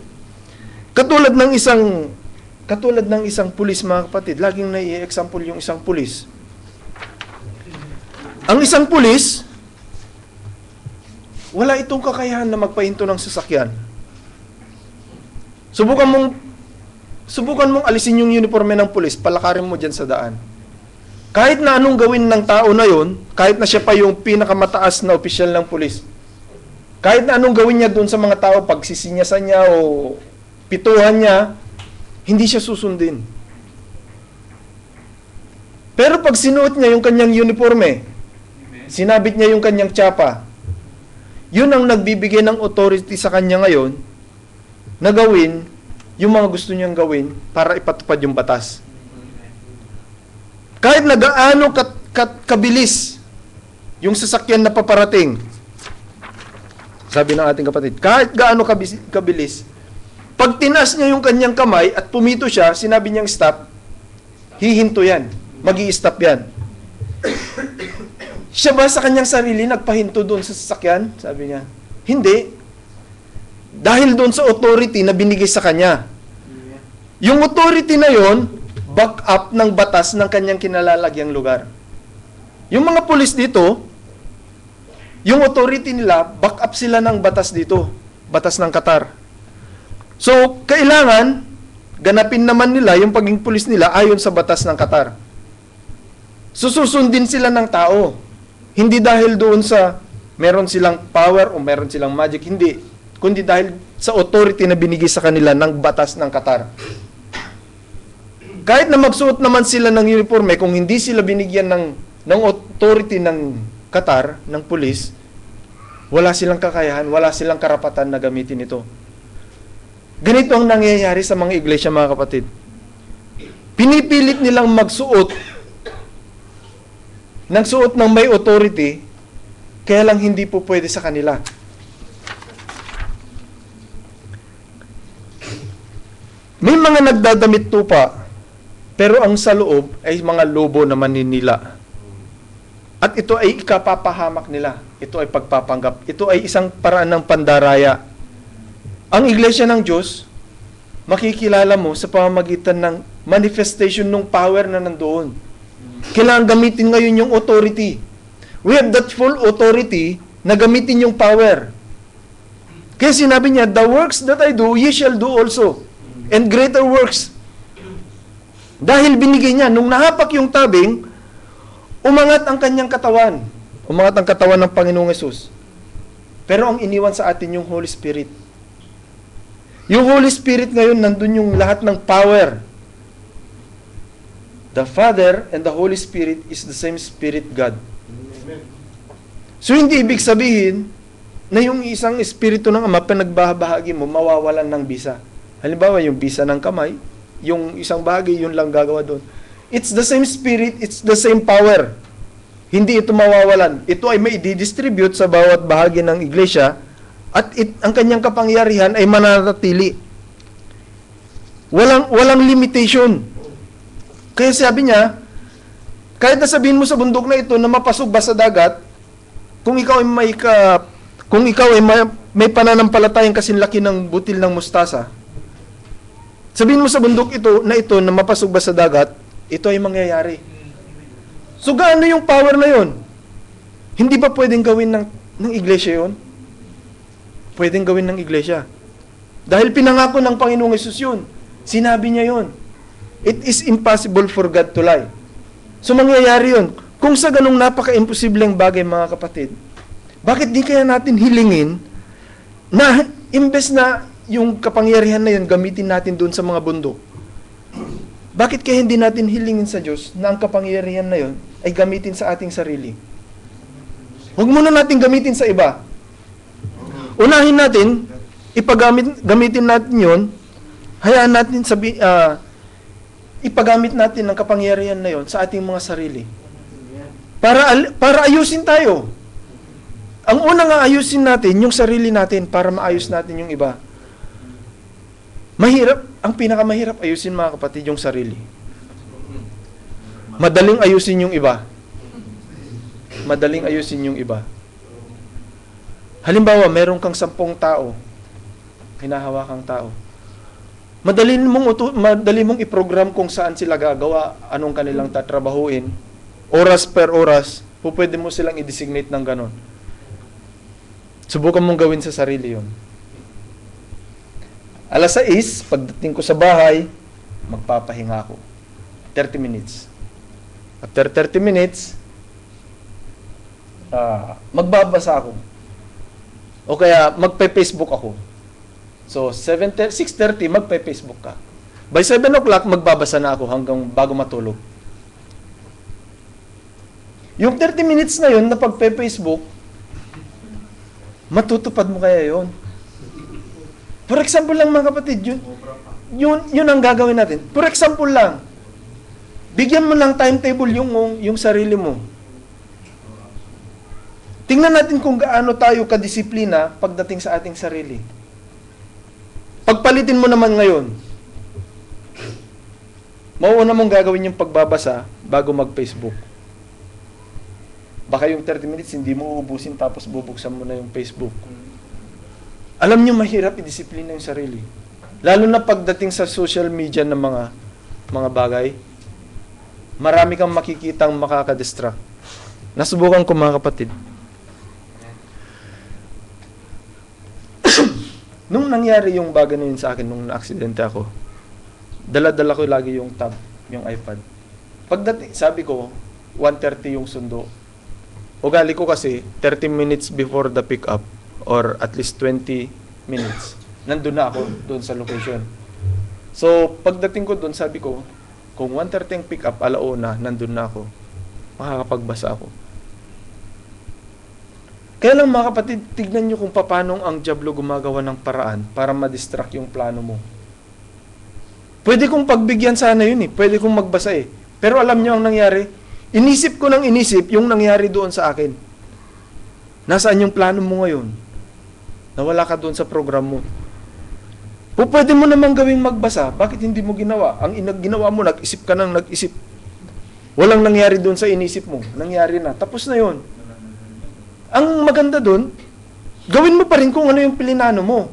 Katulad ng isang pulis, mga kapatid, laging nai-example yung isang pulis. Ang isang pulis, wala itong kakayahan na magpahinto ng sasakyan. Subukan mong alisin yung uniforme ng pulis, palakarin mo dyan sa daan. Kahit na anong gawin ng tao na yon, kahit na siya pa yung pinakamataas na opisyal ng pulis, kahit na anong gawin niya doon sa mga tao, pagsisinyasan niya o pituhan niya, hindi siya susundin. Pero pag sinuot niya yung kanyang uniforme, sinabit niya yung kanyang tsapa, yun ang nagbibigay ng authority sa kanya ngayon na gawin yung mga gusto niyang gawin para ipatupad yung batas. Kahit na gaano kabilis yung sasakyan na paparating, sabi ng ating kapatid, kahit gaano kabilis, pag tinaas niya yung kanyang kamay at pumito siya, sinabi niyang stop, hihinto yan, magi-stop yan. Siya ba sa kanyang sarili nagpahinto doon sa sasakyan? Sabi niya, hindi. Dahil doon sa authority na binigay sa kanya. Yung authority na yon, back up ng batas ng kanyang kinalalagyang lugar. Yung mga pulis dito, yung authority nila, back up sila ng batas dito. Batas ng Qatar. So, kailangan, ganapin naman nila yung pagiging pulis nila ayon sa batas ng Qatar. Susundin sila ng tao. Hindi dahil doon sa meron silang power o meron silang magic. Hindi. Kundi dahil sa authority na binigay sa kanila ng batas ng Qatar. Kahit na magsuot naman sila ng uniforme, kung hindi sila binigyan ng authority ng Qatar, ng pulis, wala silang kakayahan, wala silang karapatan na gamitin ito. Ganito ang nangyayari sa mga iglesia, mga kapatid. Pinipilit nilang magsuot ng may authority, kaya lang hindi po pwede sa kanila. May mga nagdadamit tupa, pero ang sa loob ay mga lobo na maninila. At ito ay ikapapahamak nila. Ito ay pagpapanggap. Ito ay isang paraan ng pandaraya. Ang iglesia ng Diyos, makikilala mo sa pamamagitan ng manifestation ng power na nandoon. Kailangan gamitin ngayon yung authority. We have that full authority na gamitin yung power. Kaya sinabi niya, the works that I do, ye shall do also. And greater works. Dahil binigay niya, nung nahapak yung tabing, umangat ang kanyang katawan. Umangat ang katawan ng Panginoong Yesus. Pero ang iniwan sa atin yung Holy Spirit. Yung Holy Spirit ngayon, nandun yung lahat ng power. The Father and the Holy Spirit is the same Spirit God. So hindi ibig sabihin na yung isang espiritu ng Ama, pinagbahagi mo, mawawalan ng bisa. Halimbawa, yung bisa ng kamay, yung isang bahagi, yun lang gagawa doon. It's the same Spirit, it's the same power. Hindi ito mawawalan. Ito ay may i-distribute sa bawat bahagi ng iglesia At ang kanyang kapangyarihan ay mananatili. Walang limitation. Kaya sabi niya, kahit na sabihin mo sa bundok na ito na mapasok ba sa dagat, kung ikaw ay may pananampalatayang kasinlaki ng butil ng mustasa, sabihin mo sa bundok ito na mapasok ba sa dagat, ito ay mangyayari. So gaano yung power na yon? Hindi ba pwedeng gawin ng iglesia yon? Pwedeng gawin ng iglesia. Dahil pinangako ng Panginoong Hesus yun. Sinabi niya yon. It is impossible for God to lie. So mangyayari yun. Kung sa ganung napaka-imposibleng bagay, mga kapatid, bakit di kaya natin hilingin na imbes na yung kapangyarihan na yun gamitin natin doon sa mga bundok? Bakit kaya hindi natin hilingin sa Diyos na ang kapangyarihan na yun ay gamitin sa ating sarili? Huwag muna natin gamitin sa iba. Unahin natin, gamitin natin yun, hayaan natin ipagamit natin ang kapangyarihan na yun sa ating mga sarili. Para ayusin tayo. Ang unang aayusin natin, yung sarili natin para maayos natin yung iba. Ang pinakamahirap ayusin, mga kapatid, yung sarili. Madaling ayusin yung iba. Madaling ayusin yung iba. Halimbawa, meron kang 10 tao, hinahawakang tao. Madali mong i-program kung saan sila gagawa, anong kanilang tatrabahuin, oras per oras, pwede mo silang i-designate ng ganon. Subukan mong gawin sa sarili yun. 6:00, pagdating ko sa bahay, magpapahinga ako. 30 minutes. After 30 minutes, magbabasa ako. O kaya, magpe-Facebook ako. So, 6:30, magpe-Facebook ka. By 7 o'clock, magbabasa na ako hanggang bago matulog. Yung 30 minutes na yun na pagpe-Facebook, matutupad mo kaya yun? For example lang, mga kapatid, yun ang gagawin natin. For example lang, bigyan mo ng timetable yung sarili mo. Tingnan natin kung gaano tayo kadisiplina pagdating sa ating sarili. Pagpalitin mo naman ngayon, mauuna mong gagawin yung pagbabasa bago mag-Facebook. Baka yung 30 minutes hindi mo uubusin tapos bubuksan mo na yung Facebook. Alam niyo, mahirap i-disiplina yung sarili. Lalo na pagdating sa social media ng mga bagay, marami kang makikitang makakadistract. Nasubukan ko, mga kapatid. Nung nangyari yung bagay na yun sa akin, nung na-aksidente ako, dala-dala ko lagi yung tab, yung iPad. Pagdating, sabi ko, 1:30 yung sundo. Ugali ko kasi, 30 minutes before the pick-up, or at least 20 minutes, nandun na ako doon sa location. So, pagdating ko doon, sabi ko, kung 1:30 ang pick-up, 1:00, nandun na ako. Makakapagbasa ako. Kaya lang, mga kapatid, tignan nyo kung paano ang diablo gumagawa ng paraan para ma-distract yung plano mo. Pwede kong pagbigyan sana yun eh. Pwede kong magbasa eh. Pero alam nyo ang nangyari? Inisip ko ng inisip yung nangyari doon sa akin. Nasaan yung plano mo ngayon? Nawala ka doon sa program mo. Pwede mo namang gawing magbasa. Bakit hindi mo ginawa? Ang ginawa mo, nag-isip ka nang nag-isip. Walang nangyari doon sa inisip mo. Nangyari na. Tapos na yon. Ang maganda doon, gawin mo pa rin kung ano yung pilinano mo.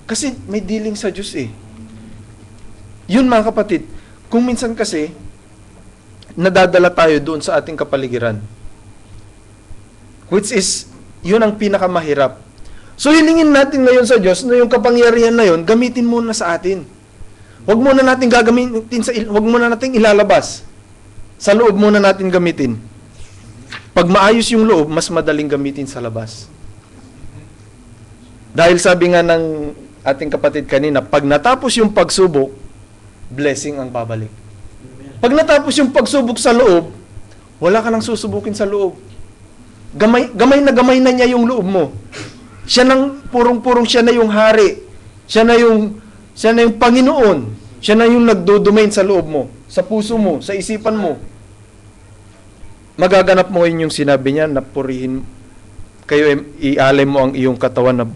Kasi may dealing sa Diyos eh. Yun, mga kapatid, kung minsan kasi, nadadala tayo doon sa ating kapaligiran. Which is, yun ang pinakamahirap. So, hilingin natin ngayon sa Diyos na yung kapangyarihan na yun, gamitin muna sa atin. Huwag muna natin huwag muna natin ilalabas. Sa loob muna natin gamitin. Pag maayos yung loob, mas madaling gamitin sa labas. Dahil sabi nga ng ating kapatid kanina, pag natapos yung pagsubok, blessing ang babalik. Pag natapos yung pagsubok sa loob, wala ka nang susubukin sa loob. Gamay na niya yung loob mo. Siya nang purong-purong siya na yung hari. Siya na yung Panginoon. Siya na yung nagdodomain sa loob mo, sa puso mo, sa isipan mo. Magaganap mo ngayon yung sinabi niya na purihin kayo, ialay mo ang iyong katawan na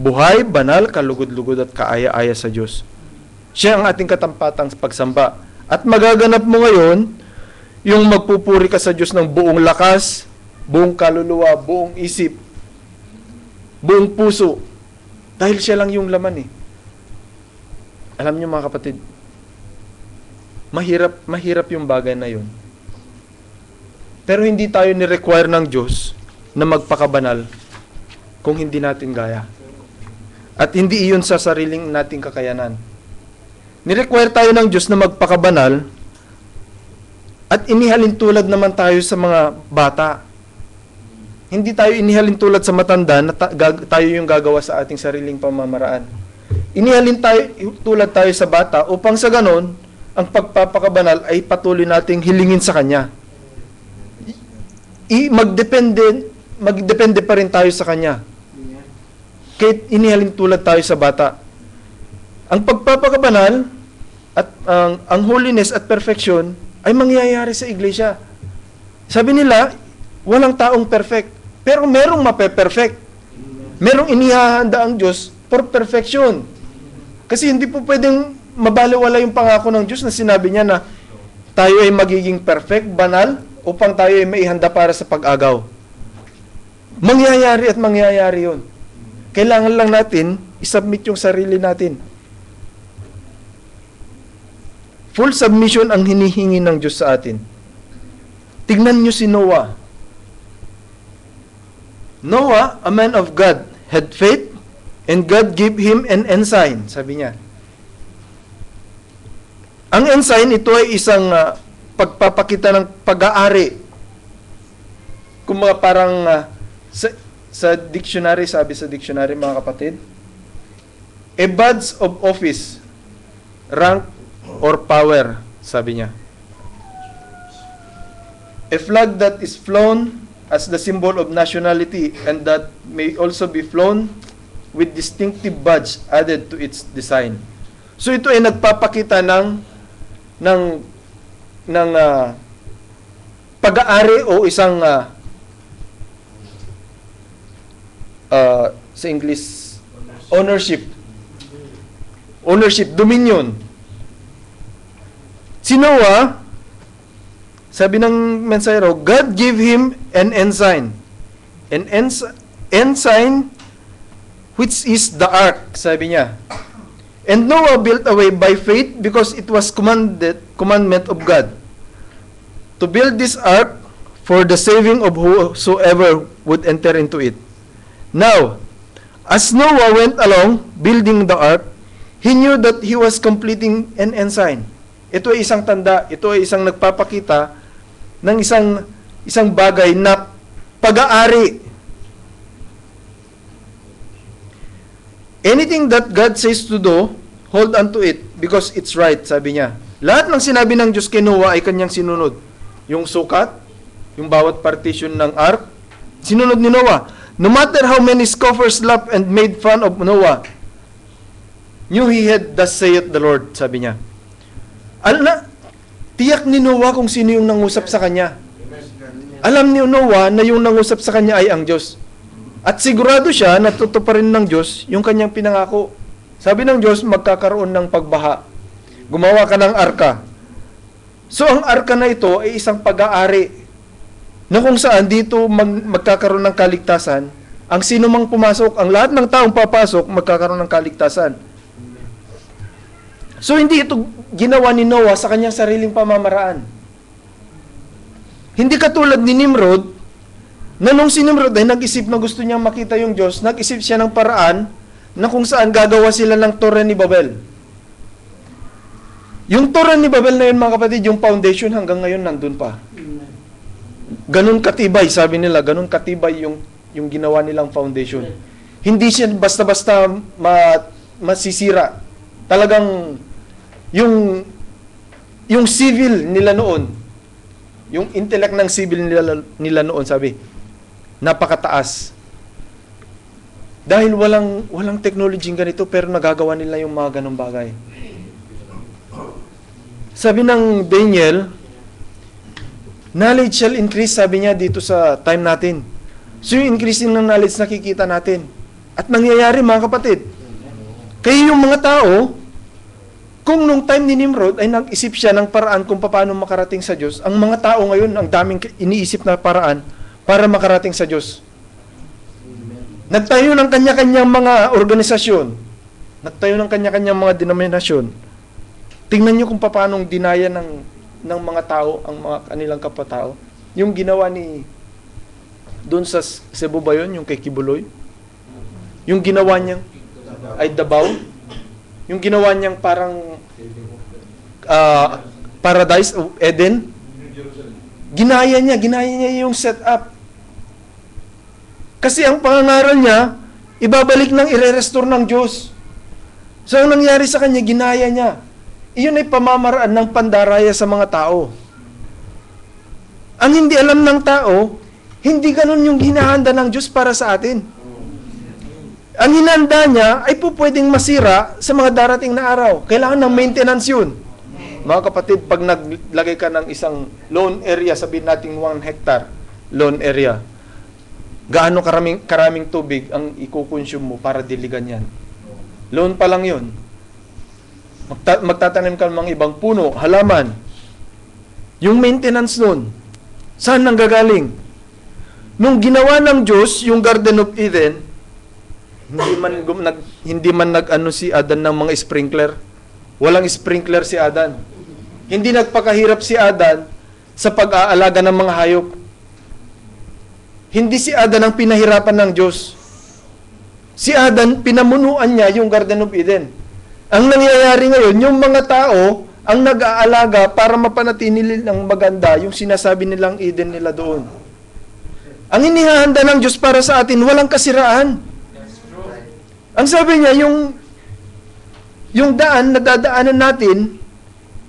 buhay, banal, kalugod-lugod at kaaya-aya sa Diyos. Siya ang ating katampatang pagsamba. At magaganap mo ngayon, yung magpupuri ka sa Diyos ng buong lakas, buong kaluluwa, buong isip, buong puso. Dahil siya lang yung laman eh. Alam niyo mga kapatid, mahirap yung bagay na yun. Pero hindi tayo ni-require ng Diyos na magpakabanal kung hindi natin gaya. At hindi iyon sa sariling nating kakayanan. Ni-require tayo ng Diyos na magpakabanal at inihalin tulad naman tayo sa mga bata. Hindi tayo inihalin tulad sa matanda na tayo yung gagawa sa ating sariling pamamaraan. Inihalin tayo tulad tayo sa bata upang sa ganon, ang pagpapakabanal ay patuloy nating hilingin sa Kanya. Magdepende pa rin tayo sa Kanya. Kahit inihalin tulad tayo sa bata. Ang pagpapakabanal at ang holiness at perfection ay mangyayari sa iglesia. Sabi nila, walang taong perfect. Pero merong mape-perfect. Merong inihahanda ang Diyos for perfection. Kasi hindi po pwedeng mabaliwala yung pangako ng Diyos na sinabi niya na tayo ay magiging perfect, banal, upang tayo ay maihanda para sa pag-agaw. Mangyayari at mangyayari yun. Kailangan lang natin isubmit yung sarili natin. Full submission ang hinihingi ng Diyos sa atin. Tignan nyo si Noah. Noah, a man of God, had faith and God gave him an ensign, sabi niya. Ang ensign, ito ay isang pagpapakita ng pag-aari. Kung mga parang sa dictionary, sabi sa dictionary mga kapatid, a badge of office, rank or power, sabi niya. A flag that is flown as the symbol of nationality and that may also be flown with distinctive badge added to its design. So ito ay nagpapakita ng pag-aari o isang sa English ownership, dominion. Si Noah, sabi ng mensahero, God gave him an ensign. An ensign which is the ark, sabi niya. And Noah built a way by faith because it was commandment of God to build this ark for the saving of whosoever would enter into it. Now, as Noah went along building the ark, he knew that he was completing an ensign. Ito ay isang tanda, ito ay isang nagpapakita ng isang bagay na pag-aari. Anything that God says to do, hold on to it because it's right, sabi niya. Lahat ng sinabi ng Diyos kay Noah ay kanyang sinunod. Yung sukat, yung bawat partition ng ark, sinunod ni Noah. No matter how many scoffers laughed and made fun of Noah, knew he had, thus saith the Lord, sabi niya. Tiyak ni Noah kung sino yung nangusap sa kanya. Alam ni Noah na yung nangusap sa kanya ay ang Diyos. At sigurado siya na tutuparin ng Diyos yung kanyang pinangako. Sabi ng Diyos, magkakaroon ng pagbaha. Gumawa ka ng arka. So ang arka na ito ay isang pag-aari na kung saan dito magkakaroon ng kaligtasan. Ang sino mang pumasok, ang lahat ng taong papasok, magkakaroon ng kaligtasan. So hindi ito ginawa ni Noah sa kanyang sariling pamamaraan. Hindi katulad ni Nimrod, na nung si Nimrod ay nag-isip na gusto niyang makita yung Diyos, nag-isip siya ng paraan na kung saan gagawa sila ng Torre ni Babel. Yung Torre ni Babel na yun mga kapatid, yung foundation hanggang ngayon nandun pa. Ganun katibay, sabi nila, ganun katibay yung ginawa nilang foundation. Hindi siya basta-basta masisira. Talagang yung civil nila noon, yung intellect ng civil nila noon, sabi, napakataas. Dahil walang technology ganito, pero nagagawa nila yung mga ganong bagay. Sabi ng Daniel, knowledge shall increase, sabi niya dito sa time natin. So yung increasing ng knowledge nakikita natin. At nangyayari, mga kapatid. Kaya yung mga tao, kung nung time ni Nimrod ay nag-isip siya ng paraan kung paano makarating sa Diyos, ang mga tao ngayon, ang daming iniisip na paraan para makarating sa Diyos. Nagtayo ng kanya-kanyang mga organisasyon. Nagtayo ng kanya-kanyang mga denominasyon. Tingnan nyo kung paano dinaya ng mga tao, ang mga kanilang kapatao. Yung ginawa ni, doon sa Cebu ba yun, yung kay Kibuloy? Yung ginawa niyang, ay Davao? Yung ginawa niyang parang Paradise of Eden? Ginaya niya yung setup. Kasi ang pangangaral niya, ibabalik ng ire-restore ng Diyos. So, ang nangyari sa kanya, ginaya niya. Iyon ay pamamaraan ng pandaraya sa mga tao. Ang hindi alam ng tao, hindi ganun yung hinahanda ng Diyos para sa atin. Ang hinanda niya ay po pwedeng masira sa mga darating na araw. Kailangan ng maintenance yun. Mga kapatid, pag naglagay ka ng isang loan area, sabihin natin 1 hectare loan area, gaano karaming tubig ang ikukonsume mo para diligan yan? Loan pa lang yun. Magtatanim ka ng mga ibang puno, halaman. Yung maintenance nun, saan nanggagaling? Nung ginawa ng Diyos yung Garden of Eden, hindi man nag-ano si Adan ng mga sprinkler. Walang sprinkler si Adan. Hindi nagpakahirap si Adan sa pag-aalaga ng mga hayop. Hindi si Adan ang pinahirapan ng Diyos. Si Adan, pinamunuan niya yung Garden of Eden. Ang nangyayari ngayon, yung mga tao ang nag-aalaga para mapanatili ng maganda yung sinasabi nilang Eden nila doon. Ang inihahanda ng Diyos para sa atin, walang kasiraan. Ang sabi niya, yung daan na dadaanan natin,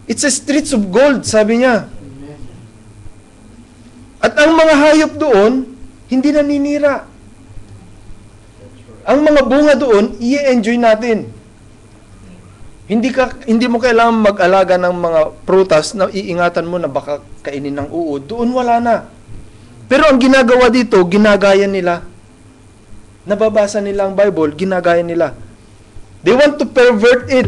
it's a streets of gold, sabi niya. At ang mga hayop doon, hindi naninira. Ang mga bunga doon, i-enjoy natin. Hindi mo kailangan mag-alaga ng mga prutas na iingatan mo na baka kainin ng uod. Doon wala na. Pero ang ginagawa dito, ginagaya nila. Nababasa nila ang Bible, ginagaya nila. They want to pervert it.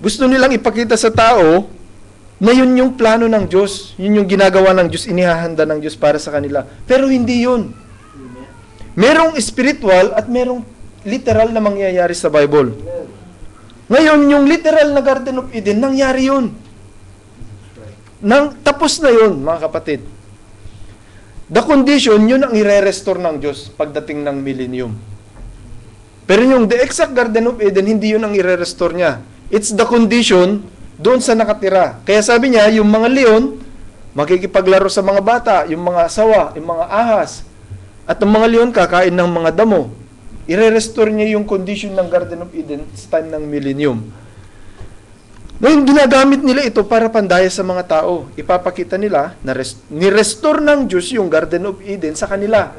Gusto nilang ipakita sa tao na yun yung plano ng Diyos. Yun yung ginagawa ng Diyos, inihahanda ng Diyos para sa kanila. Pero hindi yun. Merong spiritual at merong literal na mangyayari sa Bible. Ngayon, yung literal na Garden of Eden, nangyari yun. Tapos na yun, mga kapatid. The condition, yun ang i-restore ng Diyos pagdating ng millennium. Pero yung the exact Garden of Eden, hindi yun ang i-restore niya. It's the condition doon sa nakatira. Kaya sabi niya, yung mga leon, makikipaglaro sa mga bata, yung mga sawa, yung mga ahas. At ang mga leon kakain ng mga damo. I-restore niya yung condition ng Garden of Eden sa time ng millennium. Ngayon, ginagamit nila ito para pandaya sa mga tao. Ipapakita nila na ni-restore ng Diyos yung Garden of Eden sa kanila.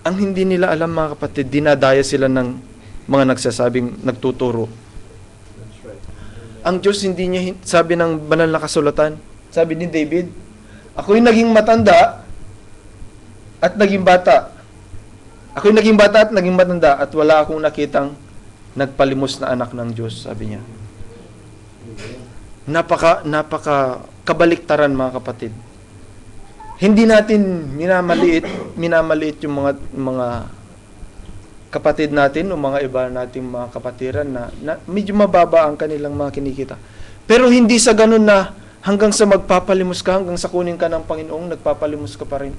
Ang hindi nila alam, mga kapatid, dinadaya sila ng mga nagsasabing nagtuturo. Ang Diyos hindi niya, sabi ng banal na kasulatan, sabi ni David, ako'y naging matanda at naging bata. Ako'y naging bata at naging matanda at wala akong nakitang nagpalimos na anak ng Diyos, sabi niya. Napaka kabaliktaran, mga kapatid. Hindi natin minamaliit yung mga kapatid natin o mga iba nating mga kapatiran na medyo mababa ang kanilang mga kinikita. Pero hindi sa ganun na hanggang sa magpapalimos ka, hanggang sa kunin ka ng Panginoong, nagpapalimos ka pa rin.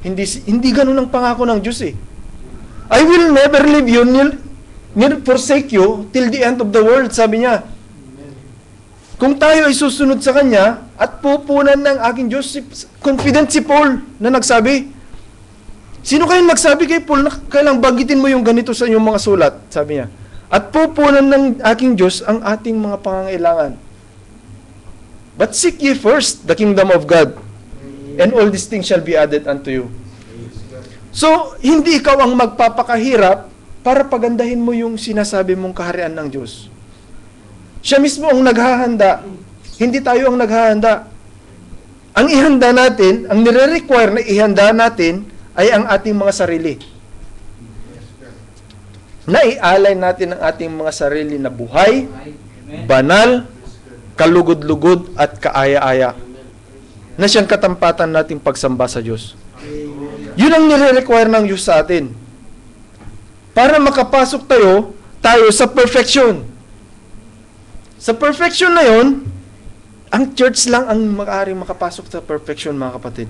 Hindi ganun ang pangako ng Diyos eh. I will never leave you, nor forsake you till the end of the world, sabi niya. Kung tayo ay susunod sa Kanya at pupunan ng aking Diyos, confident si Paul na nagsabi. Sino kayong nagsabi kay Paul na kailang banggitin mo yung ganito sa inyong mga sulat? Sabi niya. At pupunan ng aking Diyos ang ating mga pangangailangan. But seek ye first the kingdom of God, and all these things shall be added unto you. So, hindi ikaw ang magpapakahirap para pagandahin mo yung sinasabi mong kaharian ng Diyos. Siya mismo ang naghahanda. Hindi tayo ang naghahanda. Ang ihanda natin, ang nire-require na ihanda natin, ay ang ating mga sarili. Naialay natin ang ating mga sarili na buhay, banal, kalugod-lugod at kaaya-aya na siyang katampatan nating pagsamba sa Diyos. Yun ang nire-require ng Diyos sa atin. Para makapasok tayo sa perfection. Sa perfection na yon, ang church lang ang maaaring makapasok sa perfection, mga kapatid.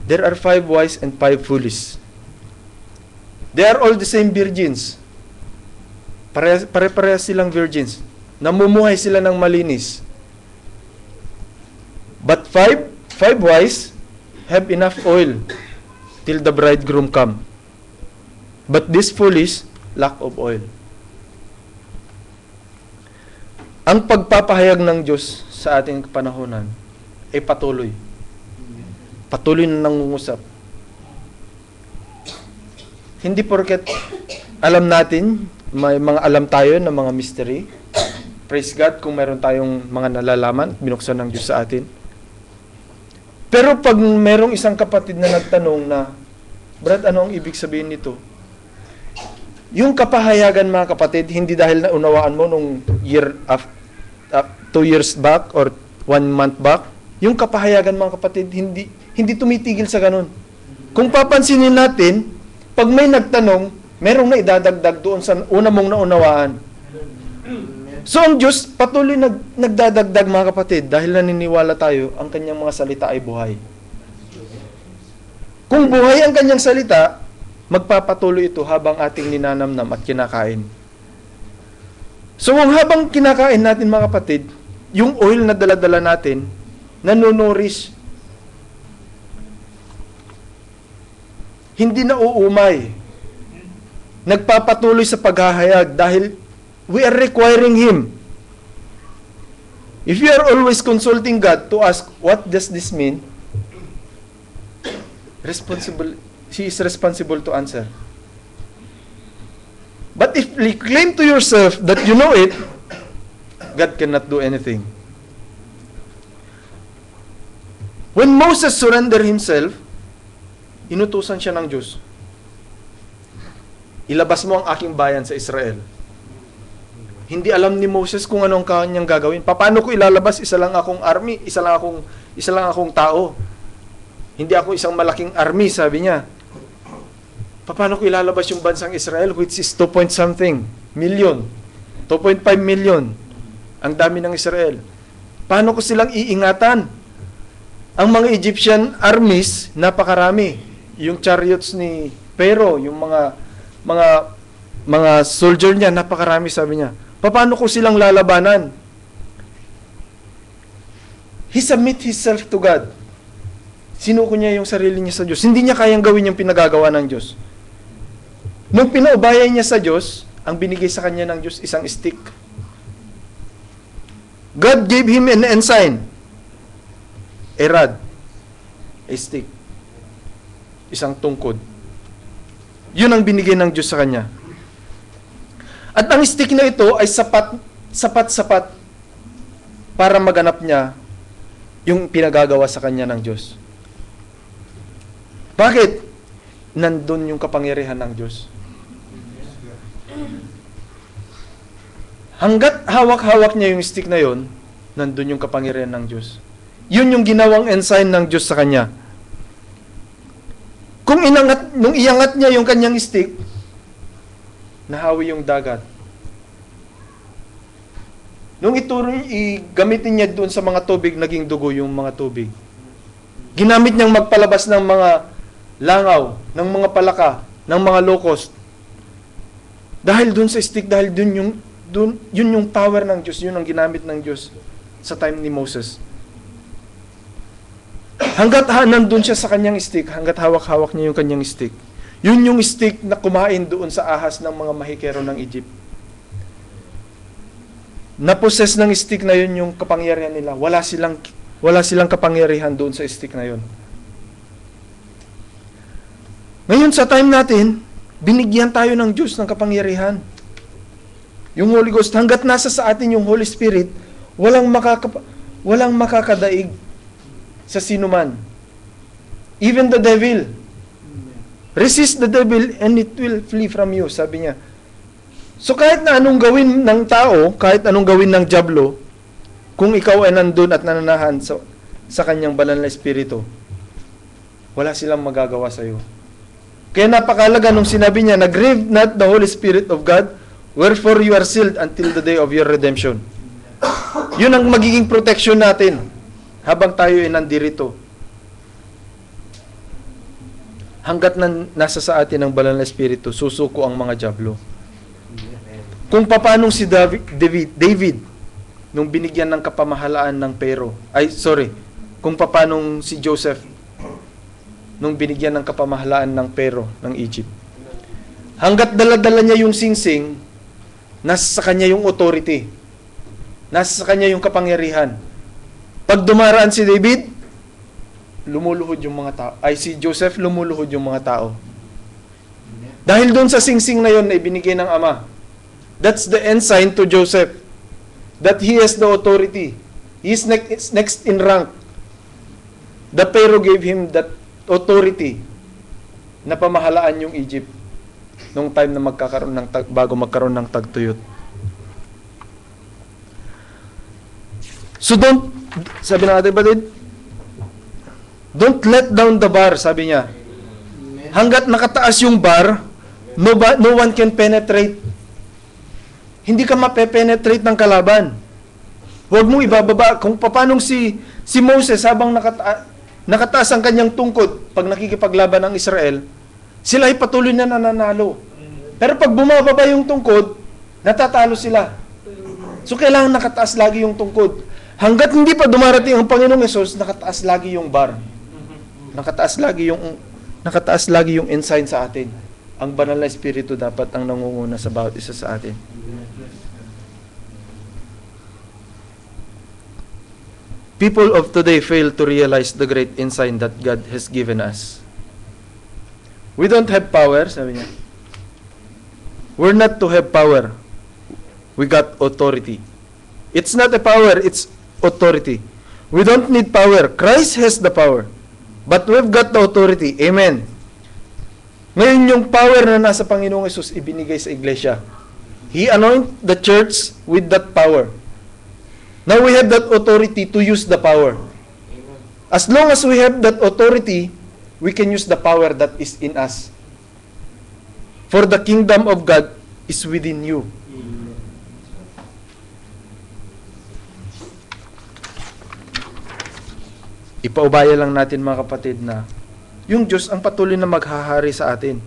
There are 5 wise and 5 foolish. They are all the same virgins. Pare-parehas silang virgins. Namumuhay sila ng malinis. But 5 wise have enough oil till the bridegroom come. But this foolish lack of oil. Ang pagpapahayag ng Diyos sa ating kapanahonan ay patuloy. Patuloy na nangungusap. Hindi porket alam natin, may mga alam tayo ng mga mystery. Praise God kung meron tayong mga nalalaman, binuksan ng Diyos sa atin. Pero pag merong isang kapatid na nagtanong na, Brad, ano ang ibig sabihin nito? Yung kapahayagan, mga kapatid, hindi dahil naunawaan mo nung 2 years back or 1 month back, yung kapahayagan, mga kapatid, hindi tumitigil sa ganun. Kung papansinin natin, pag may nagtanong, merong na idadagdag doon sa una mong naunawaan. So ang Diyos patuloy nagdadagdag, mga kapatid, dahil naniniwala tayo ang kanyang mga salita ay buhay. Kung buhay ang kanyang salita, magpapatuloy ito habang ating ninanamnam at kinakain. So habang kinakain natin, mga kapatid, yung oil na daladala natin, nanonourished, hindi na uumay. Nagpapatuloy sa paghahayag dahil we are requiring Him. If you are always consulting God to ask, what does this mean? He is responsible to answer. But if you claim to yourself that you know it, God cannot do anything. When Moses surrendered himself, inutusan siya ng Diyos. Ilabas mo ang aking bayan sa Israel. Hindi alam ni Moses kung anong kanyang gagawin. Paano ko ilalabas? Isa lang akong army, isa lang akong tao. Hindi ako isang malaking army, sabi niya. Paano ko ilalabas yung bansang Israel, which is 2.something million, 2.5 million, ang dami ng Israel. Paano ko silang iingatan? Ang mga Egyptian armies, napakarami. Yung chariots ni Pharaoh, yung mga soldier niya, napakarami, sabi niya. Paano ko silang lalabanan? He submit himself to God. Sinuko niya yung sarili niya sa Diyos. Hindi niya kayang gawin yung pinagagawa ng Diyos. Nung pinaubayan niya sa Diyos, ang binigay sa kanya ng Diyos, isang stick. God gave him an ensign. A rod. A stick. Isang tungkod. Yun ang binigay ng Diyos sa kanya. At ang stick na ito ay sapat para maganap niya yung pinagagawa sa kanya ng Diyos. Bakit? Nandun yung kapangyarihan ng Diyos. Hanggat hawak-hawak niya yung stick na yon, nandun yung kapangyarihan ng Diyos. Yun yung ginawang ensign ng Diyos sa kanya. Nung iangat niya yung kanyang stick, nahawi yung dagat. Nung gamitin niya doon sa mga tubig, naging dugo yung mga tubig. Ginamit niyang magpalabas ng mga langaw, ng mga palaka, ng mga locust. Dahil doon sa stick, dahil yun yung power ng Diyos, yun ang ginamit ng Diyos sa time ni Moses. Hanggat nandun siya sa kanyang stick, hanggat hawak-hawak niya yung kanyang stick, yun yung stick na kumain doon sa ahas ng mga mahikero ng Egypt. Naposes ng stick na yun yung kapangyarihan nila. Wala silang kapangyarihan doon sa stick na yun. Ngayon sa time natin, binigyan tayo ng Diyos ng kapangyarihan. Yung Holy Ghost, hanggat nasa sa atin yung Holy Spirit, walang makakadaig sa sinuman. Even the devil. Resist the devil and it will flee from you, sabi niya. So kahit na anong gawin ng tao, kahit anong gawin ng dyablo, kung ikaw ay nandun at nananahan sa kanyang banal na espiritu, wala silang magagawa sa iyo. Kaya napakalaga nung sinabi niya, "Grieve not the Holy Spirit of God, wherefore you are sealed until the day of your redemption." Yun ang magiging protection natin habang tayo ay nandirito. Hanggat nasa sa atin ang banal na espiritu, susuko ang mga dyablo. Kung paanong si David nung binigyan ng kapamahalaan ng kung paanong si Joseph nung binigyan ng kapamahalaan ng Pero ng Egypt. Hanggat dala-dala niya yung singsing, nasa sa kanya yung authority. Nasa sa kanya yung kapangyarihan. Pag dumaraan si David, lumuluhod yung mga tao. Si Joseph, lumuluhod yung mga tao. Dahil doon sa singsing na yun na ibinigay ng Ama. That's the ensign to Joseph. That he has the authority. He is next in rank. The Pharaoh gave him that authority na pamahalaan yung Egypt nung time na bago magkaroon ng tagtuyot. So sabi ng ating batid, don't let down the bar, sabi niya. Hanggat nakataas yung bar, no one can penetrate. Hindi ka mape-penetrate ng kalaban. Huwag mong ibababa. Kung paanong si Moses habang nakataas ang kanyang tungkod pag nakikipaglaban ng Israel, sila ay patuloy na nananalo. Pero pag bumababa yung tungkod, natatalo sila. So kailangan nakataas lagi yung tungkod. Hanggat hindi pa dumarating ang Panginoong Hesus, nakataas lagi yung bar. Nakataas lagi yung ensign sa atin. Ang banal na espiritu dapat ang nangunguna sa bawat isa sa atin. People of today fail to realize the great insight that God has given us. We don't have power, sabi niya. We're not to have power. We got authority. It's not a power, it's authority. We don't need power. Christ has the power. But we've got the authority. Amen. Ngayon yung power na nasa Panginoong Hesus ibinigay sa iglesia. He anointed the church with that power. Now we have that authority to use the power. As long as we have that authority, we can use the power that is in us. For the kingdom of God is within you. Ipaubaya lang natin mga kapatid na yung Diyos ang patuloy na maghahari sa atin.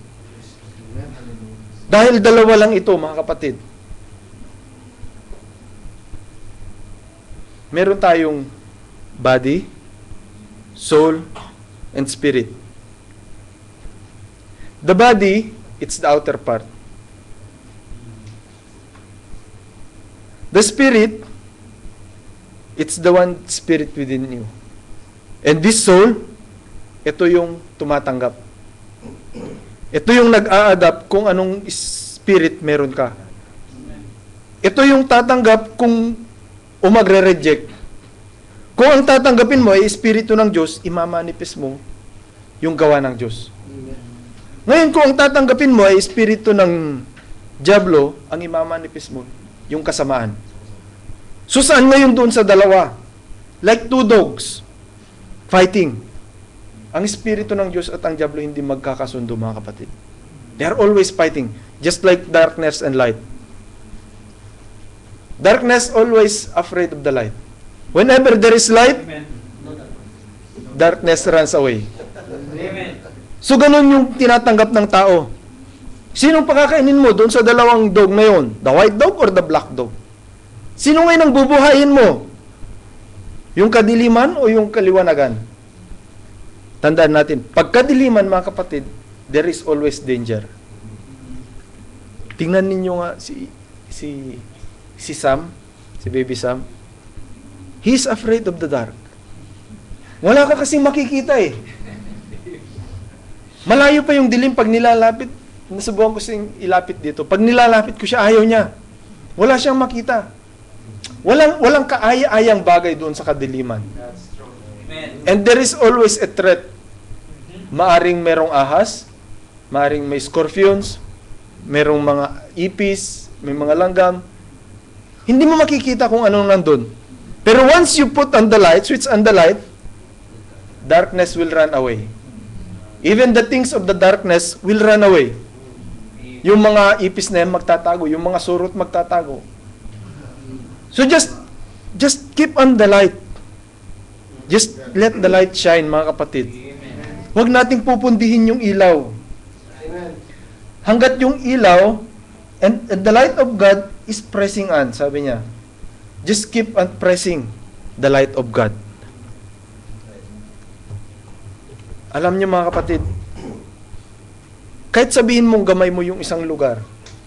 Dahil dalawa lang ito mga kapatid. Meron tayong body, soul, and spirit. The body, it's the outer part. The spirit, it's the one spirit within you. And this soul, ito yung tumatanggap. Ito yung nag-a-adapt kung anong spirit meron ka. Ito yung tatanggap kung magre-reject. Kung ang tatanggapin mo ay espiritu ng Diyos, imamanifest mo yung gawa ng Diyos. Ngayon, kung ang tatanggapin mo ay espiritu ng dyablo, ang imamanifest mo yung kasamaan. So, saan ngayon doon sa dalawa? Like two dogs fighting. Ang espiritu ng Diyos at ang dyablo hindi magkakasundo, mga kapatid. They are always fighting, just like darkness and light. Darkness always afraid of the light. Whenever there is light, darkness runs away. So, ganun yung tinatanggap ng tao. Sinong pakakainin mo doon sa dalawang dog na yun? The white dog or the black dog? Sino ngayon ang bubuhayin mo? Yung kadiliman o yung kaliwanagan? Tandaan natin, pagkadiliman mga kapatid, there is always danger. Tingnan ninyo nga si Sam, si baby Sam. He is afraid of the dark. Wala ka kasing makikita eh. Malayo pa yung dilim pag nilalapit. Nasubukan ko siyang ilapit dito. Pag nilalapit ko siya, ayaw niya. Wala siyang makita. Walang kaaya-ayang bagay doon sa kadiliman. And there is always a threat. Maaring merong ahas, Maaring may scorpions, merong mga ipis, may mga langgam. Hindi mo makikita kung anong nandun. Pero once you put on the light, switch on the light, darkness will run away. Even the things of the darkness will run away. Yung mga ipis na yan magtatago, yung mga surot magtatago. So just keep on the light. Just let the light shine, mga kapatid. Huwag nating pupundihin yung ilaw. Hanggat yung ilaw, and the light of God is pressing on, sabi niya. Just keep on pressing the light of God. Alam niyo mga kapatid, kahit sabihin mong gamay mo yung isang lugar,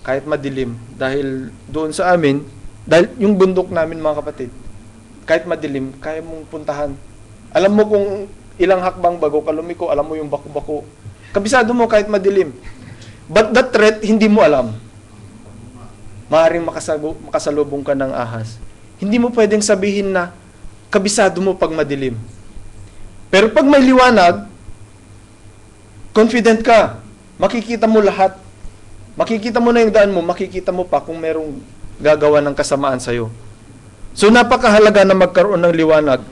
kahit madilim, dahil doon sa amin, dahil yung bundok namin mga kapatid, kahit madilim, kaya mong puntahan. Alam mo kung ilang hakbang bago ka lumiko, alam mo yung bako-bako. Kabisado mo kahit madilim. But that threat, hindi mo alam. Maaaring makasalubong ka ng ahas. Hindi mo pwedeng sabihin na kabisado mo pag madilim. Pero pag may liwanag, confident ka. Makikita mo lahat. Makikita mo na yung daan mo, makikita mo pa kung merong gagawa ng kasamaan sa'yo. So napakahalaga na magkaroon ng liwanag.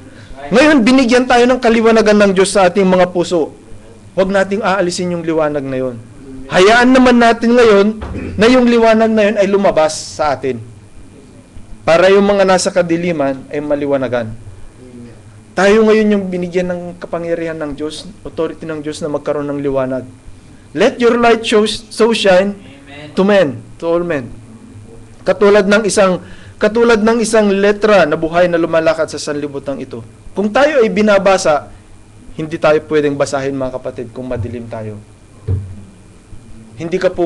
Ngayon, binigyan tayo ng kaliwanagan ng Diyos sa ating mga puso. Huwag nating aalisin yung liwanag na yun. Hayaan naman natin ngayon na yung liwanag na yun ay lumabas sa atin. Para yung mga nasa kadiliman ay maliwanagan. Tayo ngayon yung binigyan ng kapangyarihan ng Diyos, authority ng Diyos na magkaroon ng liwanag. Let your light so shine to men, to all men. Katulad ng isang letra na buhay na lumalakad sa sanlibutan ito. Kung tayo ay binabasa, hindi tayo pwedeng basahin mga kapatid kung madilim tayo.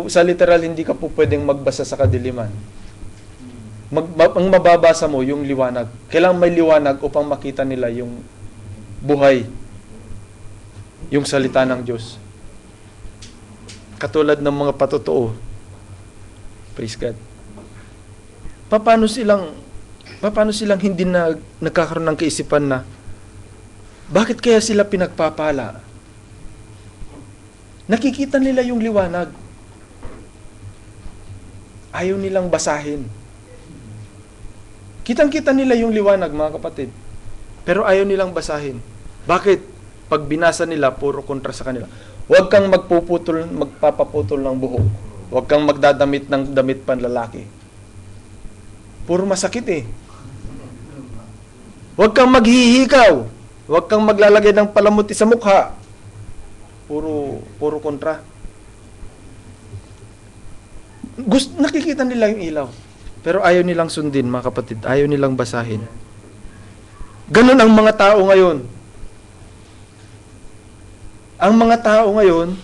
Sa literal, hindi ka po pwedeng magbasa sa kadiliman. Ang mababasa mo, yung liwanag. Kailangan may liwanag upang makita nila yung buhay, yung salita ng Diyos. Katulad ng mga patotoo. Praise God. Paano silang hindi nagkakaroon ng kaisipan na bakit kaya sila pinagpapala? Nakikita nila yung liwanag. Ayaw nilang basahin. Kitang-kita nila yung liwanag, mga kapatid. Pero ayaw nilang basahin. Bakit? Pag binasa nila, puro kontra sa kanila. Huwag kang magpapaputol ng buhok. Huwag kang magdadamit ng damit panlalaki. Puro masakit eh. Huwag kang maghihikaw. Huwag kang maglalagay ng palamuti sa mukha. Puro kontra. Nakikita nila yung ilaw. Pero ayaw nilang sundin, mga kapatid. Ayaw nilang basahin. Ganun ang mga tao ngayon. Ang mga tao ngayon,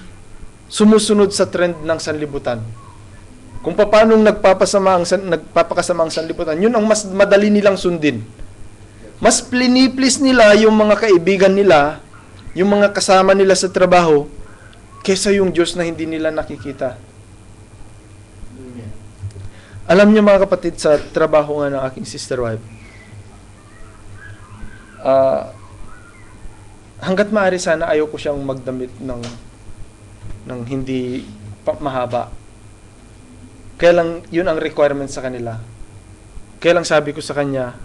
sumusunod sa trend ng sanlibutan. Kung paano nagpapakasama ang sanlibutan, yun ang mas madali nilang sundin. Mas piniplis nila yung mga kaibigan nila, yung mga kasama nila sa trabaho, kesa yung Diyos na hindi nila nakikita. Alam niyo mga kapatid, sa trabaho nga ng aking sister wife, hanggat maaari sana ayaw ko siyang magdamit ng hindi mahaba. Kaya lang, yun ang requirement sa kanila. Kaya lang sabi ko sa kanya,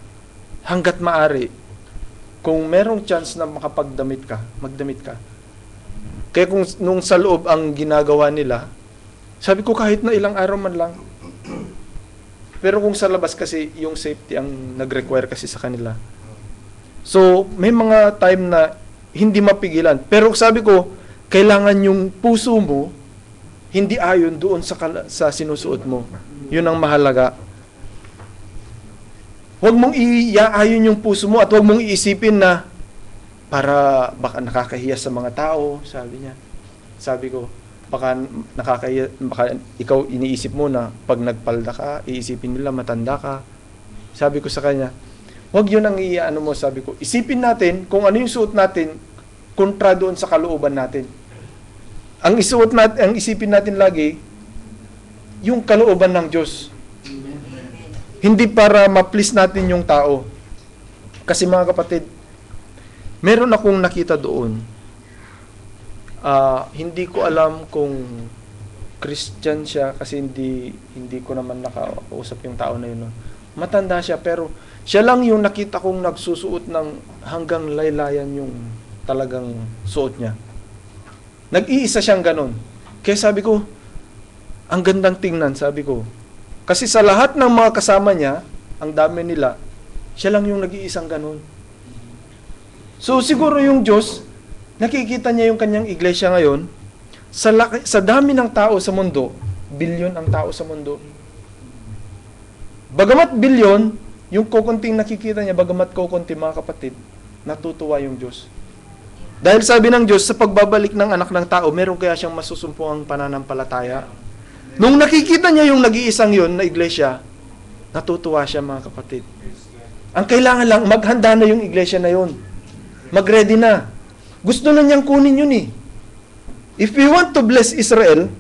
hanggat maaari, kung merong chance na makapagdamit ka, magdamit ka. Kaya kung nung sa loob ang ginagawa nila, sabi ko kahit na ilang araw man lang. Pero kung sa labas kasi, yung safety ang nag-require kasi sa kanila. So, may mga time na hindi mapigilan. Pero sabi ko, kailangan yung puso mo, hindi ayon doon sa sinusuot mo. Yun ang mahalaga. Huwag mong iaayon yung puso mo at huwag mong iisipin na para baka nakakahiya sa mga tao, sabi niya. Sabi ko, baka nakakahiya, baka ikaw iniisip mo na pag nagpalda ka, iisipin nila matanda ka. Sabi ko sa kanya, huwag yun ang iano mo, sabi ko. Isipin natin kung ano yung suot natin kontra doon sa kalooban natin. Ang isipin natin lagi, yung kalooban ng Diyos. Hindi para ma-please natin yung tao. Kasi mga kapatid, meron akong nakita doon. Hindi ko alam kung Christian siya kasi hindi ko naman nakausap yung tao na yun. No? Matanda siya pero siya lang yung nakita kong nagsusuot ng hanggang laylayan yung talagang suot niya. Nag-iisa siyang ganun. Kaya sabi ko, ang gandang tingnan, sabi ko. Kasi sa lahat ng mga kasama niya, ang dami nila, siya lang yung nag-iisang ganun. So siguro yung Diyos, nakikita niya yung kanyang iglesia ngayon, sa dami ng tao sa mundo, bilyon ang tao sa mundo. Bagamat bilyon, yung kukunting nakikita niya, bagamat kukunti mga kapatid, natutuwa yung Diyos. Dahil sabi ng Diyos, sa pagbabalik ng anak ng tao, meron kaya siyang masusumpungang pananampalataya. Nung nakikita niya yung nag-iisang yun na iglesia, natutuwa siya mga kapatid. Ang kailangan lang, maghanda na yung iglesia na yun. Mag-ready na. Gusto na niyang kunin yun eh. If we want to bless Israel,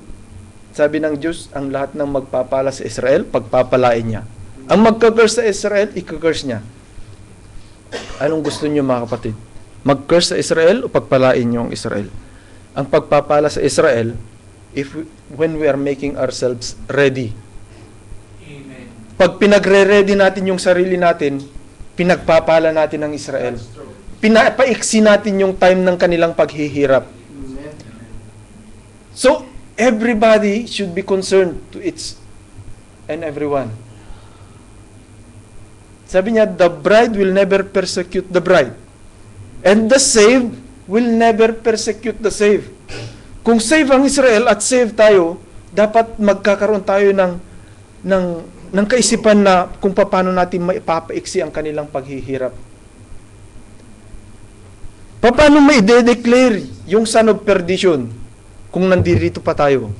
sabi ng Diyos, ang lahat ng magpapala sa Israel, pagpapalain niya. Ang magka-curse sa Israel, i-curse niya. Anong gusto niyo mga kapatid? Mag-curse sa Israel o pagpalain niyo ang Israel? Ang pagpapala sa Israel, when we are making ourselves ready.
Amen.
Pag pinagre-ready natin yung sarili natin, pinagpapala natin ang Israel. Pinapaiksi natin yung time ng kanilang paghihirap. So, everybody should be concerned to its and everyone. Sabi niya, the bride will never persecute the bride. And the saved will never persecute the saved. Kung save ang Israel at save tayo, dapat magkakaroon tayo ng kaisipan na kung paano natin maipapaiksi ang kanilang paghihirap. Paano ma-declare yung son of perdition kung nandito pa tayo?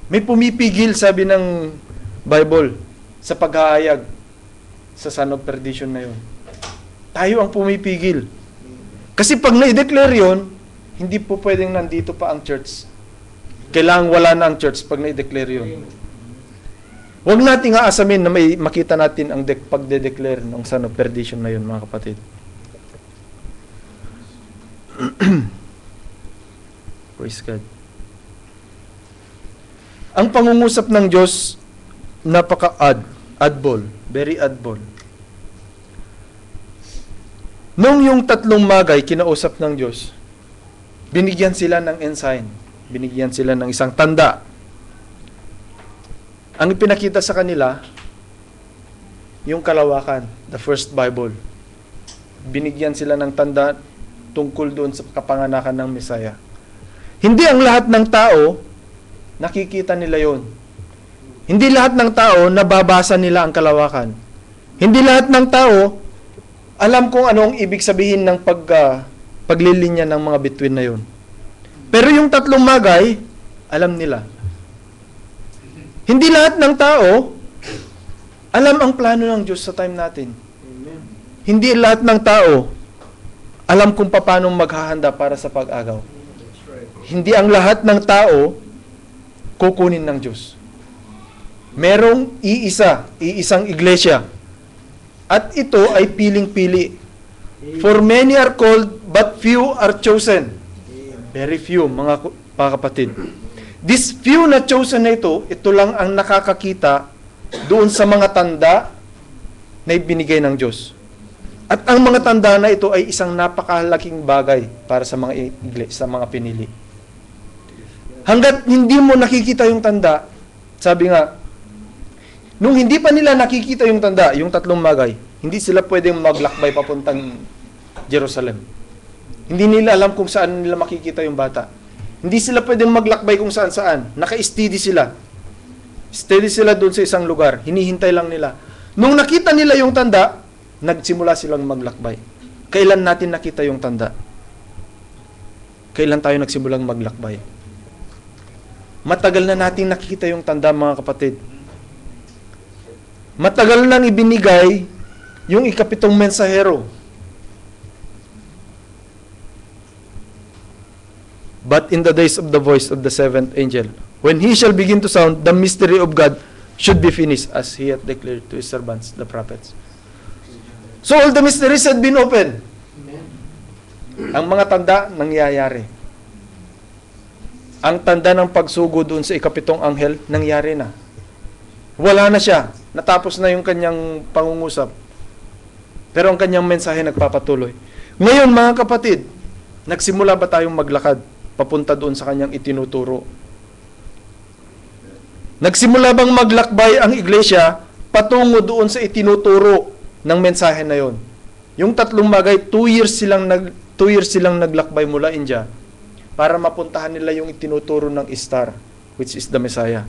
May pumipigil, sabi ng Bible, sa paghahayag sa son of perdition na yun. Tayo ang pumipigil. Kasi pag na-declare yun, hindi po pwedeng nandito pa ang church. Kailangan wala na ang church pag na-declare yun. Huwag nating aasamin na may makita natin ang pagde-declare ng son of perdition na yun, mga kapatid. Praise God. Ang pangungusap ng Diyos, adbol, very adbol. Nung yung tatlong magay kinausap ng Diyos, binigyan sila ng ensign, binigyan sila ng isang tanda. Ang ipinakita sa kanila, yung kalawakan, the first Bible. Binigyan sila ng tanda tungkol doon sa kapanganakan ng Messiah. Hindi ang lahat ng tao nakikita nila yon. Hindi lahat ng tao nababasa nila ang kalawakan. Hindi lahat ng tao alam kung ano ang ibig sabihin ng paglilinya ng mga bituin na yon. Pero yung tatlong magay, alam nila. Hindi lahat ng tao alam ang plano ng Diyos sa time natin.
Amen.
Hindi lahat ng tao alam kung paano maghahanda para sa pag-agaw.
That's right.
Hindi ang lahat ng tao kukunin ng Diyos. Merong iisang iglesia. At ito ay piling-pili. For many are called, but few are chosen. Very few, mga kapatid. This few na chosen na ito lang ang nakakakita doon sa mga tanda na ibinigay ng Diyos. At ang mga tanda na ito ay isang napakahalaking bagay para sa mga iglesia, sa mga pinili. Hanggat hindi mo nakikita yung tanda, sabi nga, nung hindi pa nila nakikita yung tanda, yung tatlong magay, hindi sila pwedeng maglakbay papuntang Jerusalem. Hindi nila alam kung saan nila makikita yung bata. Hindi sila pwedeng maglakbay kung saan-saan. Naka-steady sila. Steady sila doon sa isang lugar. Hinihintay lang nila. Nung nakita nila yung tanda, nagsimula silang maglakbay. Kailan natin nakita yung tanda? Kailan tayo nagsimulang maglakbay? Matagal na natin nakikita yung tanda, mga kapatid. Matagal nang ibinigay yung ikapitong mensahero. But in the days of the voice of the seventh angel, when he shall begin to sound, the mystery of God should be finished, as he hath declared to his servants, the prophets. So all the mysteries had been opened.
Amen.
Ang mga tanda, nangyayari. Ang tanda ng pagsugo doon sa ikapitong anghel, nangyari na. Wala na siya. Natapos na yung kanyang pangungusap. Pero ang kanyang mensahe nagpapatuloy. Ngayon, mga kapatid, nagsimula ba tayong maglakad papunta doon sa kanyang itinuturo? Nagsimula bang maglakbay ang iglesia patungo doon sa itinuturo ng mensahe na yon? Yung tatlong bagay, 2 years silang naglakbay mula India para mapuntahan nila yung itinuturo ng star, which is the Messiah.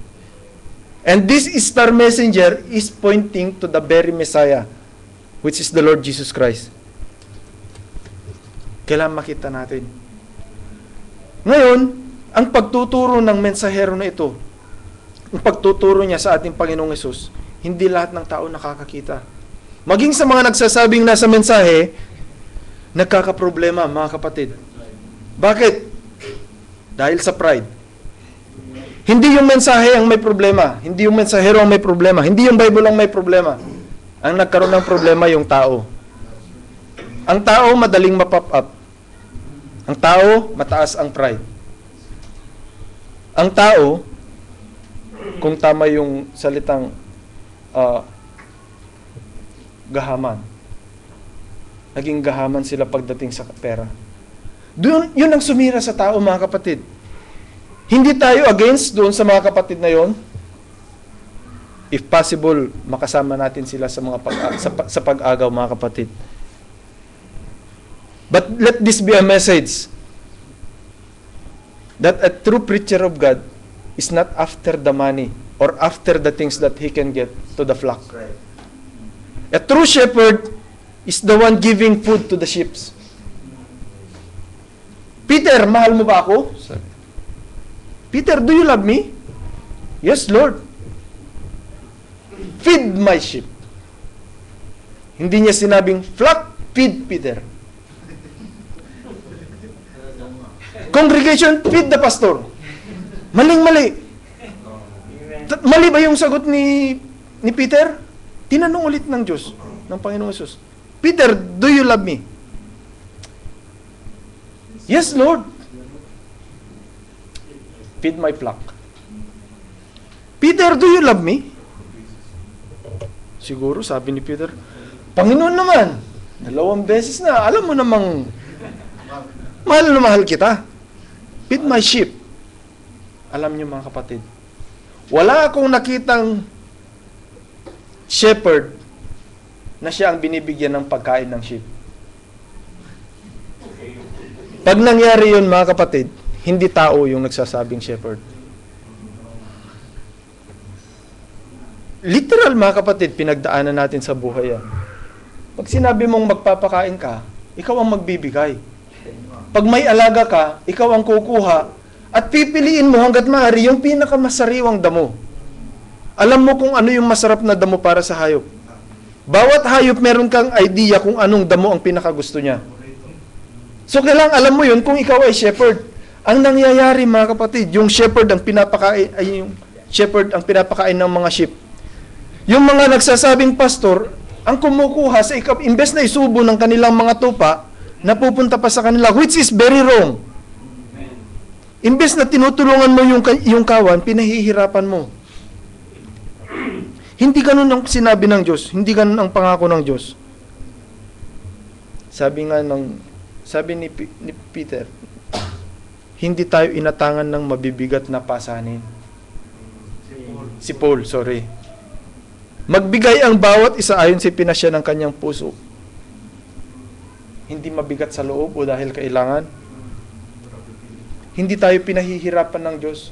And this star messenger is pointing to the very Messiah, which is the Lord Jesus Christ. Kailangan makita natin. Ngayon, ang pagtuturo ng mensahero na ito, ang pagtuturo niya sa ating Panginoong Hesus, hindi lahat ng tao nakakakita. Maging sa mga nagsasabing nasa mensahe, nagkakaproblema, mga kapatid. Bakit? Dahil sa pride. Hindi yung mensahe ang may problema. Hindi yung mensahero ang may problema. Hindi yung Bible ang may problema. Ang nagkaroon ng problema yung tao. Ang tao madaling ma-pop up. Ang tao, mataas ang pride. Ang tao, kung tama yung salitang gahaman. Naging gahaman sila pagdating sa pera. Yun ang sumira sa tao, mga kapatid. Hindi tayo against doon sa mga kapatid na yon. If possible, makasama natin sila sa mga sa pag-agaw, mga kapatid. But let this be a message that a true preacher of God is not after the money or after the things that he can get to the flock. A true shepherd is the one giving food to the sheep. Peter, mahal mo ba ako? Peter, do you love me? Yes, Lord. Feed my sheep. Hindi niya sinabing, flock, feed Peter. Congregation, feed the pastor. Maling-mali. Mali ba yung sagot ni Peter? Tinanong ulit ng Diyos, ng Panginoong Hesus. Peter, do you love me? Yes, Lord. Feed my flock. Peter, do you love me? Siguro, sabi ni Peter, Panginoon naman, 2 beses na, alam mo namang, mahal na mahal kita. Feed my sheep. Alam niyo, mga kapatid, wala akong nakitang shepherd na siya ang binibigyan ng pagkain ng sheep. Pag nangyari yun, mga kapatid, hindi tao yung nagsasabing shepherd. Literal, mga kapatid, pinagdaanan natin sa buhay yan. Pag sinabi mong magpapakain ka, ikaw ang magbibigay. Pag may alaga ka, ikaw ang kukuha at pipiliin mo hanggat maaari yung pinakamasariwang damo. Alam mo kung ano yung masarap na damo para sa hayop. Bawat hayop meron kang idea kung anong damo ang pinakagusto niya. So kailangan alam mo yun kung ikaw ay shepherd. Ang nangyayari, mga kapatid, yung shepherd ang pinapakain ng mga sheep. Yung mga nagsasabing pastor, ang kumukuha sa imbes na isubo ng kanilang mga tupa, napupunta pa sa kanila, which is very wrong. Imbes na tinutulungan mo yung kawan, pinahihirapan mo. Hindi ganun ang sinabi ng Diyos. Hindi ganun ang pangako ng Diyos. Sabi ni Peter, hindi tayo inatangan ng mabibigat na pasanin. Si Paul, sorry. Magbigay ang bawat isa ayon sa pinasya ng kanyang puso. Hindi mabigat sa loob o dahil kailangan. Hindi tayo pinahihirapan ng Diyos.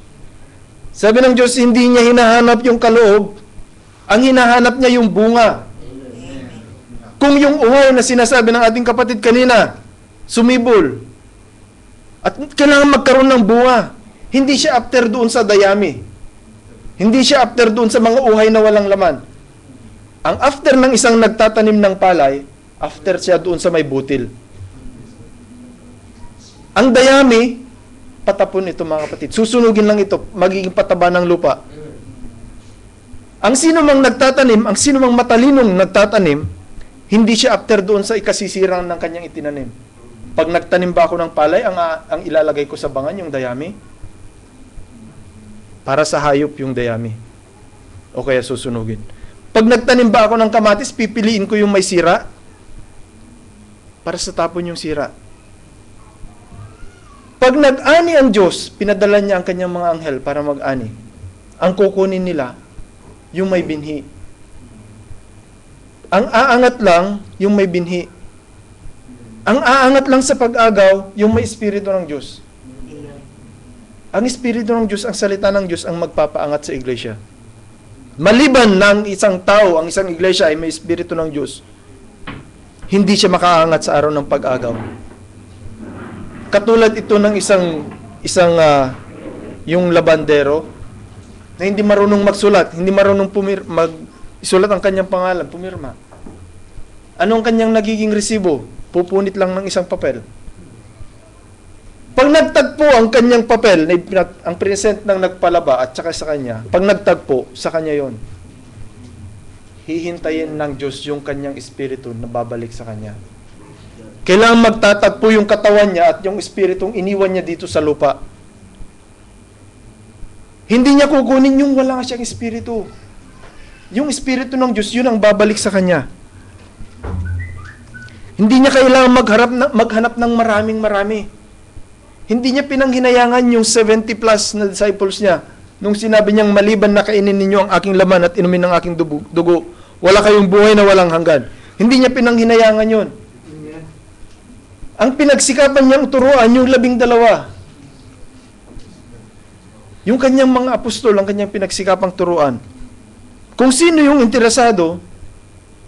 Sabi ng Diyos, hindi niya hinahanap yung kaloob. Ang hinahanap niya yung bunga. Kung yung uhaw na sinasabi ng ating kapatid kanina, sumibol, at kailangan magkaroon ng bunga, hindi siya after doon sa dayami. Hindi siya after doon sa mga uhay na walang laman. Ang after ng isang nagtatanim ng palay, after siya doon sa may butil. Ang dayami, patapon ito, mga kapatid. Susunugin lang ito, magiging pataba ng lupa. Ang sino mang nagtatanim, ang sino mang matalinong nagtatanim, hindi siya after doon sa ikasisirang ng kanyang itinanim. Pag nagtanim ba ako ng palay, ang ilalagay ko sa bangan yung dayami? Para sa hayop yung dayami. O kaya susunugin. Pag nagtanim ba ako ng kamatis, pipiliin ko yung may sira? Para sa tapon yung sira. Pag nag-ani ang Diyos, pinadala niya ang kanyang mga anghel para mag-ani. Ang kukunin nila, yung may binhi. Ang aangat lang, yung may binhi. Ang aangat lang sa pag-agaw, yung may Espiritu ng Diyos. Ang Espiritu ng Diyos, ang salita ng Diyos, ang magpapaangat sa iglesia. Maliban ng isang tao, ang isang iglesia ay may Espiritu ng Diyos, hindi siya makaangat sa araw ng pag-agaw. Katulad ito ng yung labandero, na hindi marunong magsulat, hindi marunong isulat ang kanyang pangalan, pumirma. Anong kanyang nagiging resibo? Pupunit lang ng isang papel. Pag nagtagpo ang kanyang papel, ang present ng nagpalaba at saka sa kanya, pag nagtagpo, sa kanya yon. Hihintayin ng Diyos yung kanyang espiritu na babalik sa kanya. Kailangan magtatagpo yung katawan niya at yung espiritong iniwan niya dito sa lupa. Hindi niya kukunin yung wala siyang espiritu. Yung espiritu ng Diyos, yun ang babalik sa kanya. Hindi niya kailangan maghanap ng marami. Hindi niya pinanghinayangan yung 70 plus na disciples niya nung sinabi niyang maliban na kainin ninyo ang aking laman at inumin ng aking dugo, wala kayong buhay na walang hanggan. Hindi niya pinanghinayangan yun. Ang pinagsikapan niyang turuan yung 12. Yung kanyang mga apostol, ang kanyang pinagsikapang turuan. Kung sino yung interesado,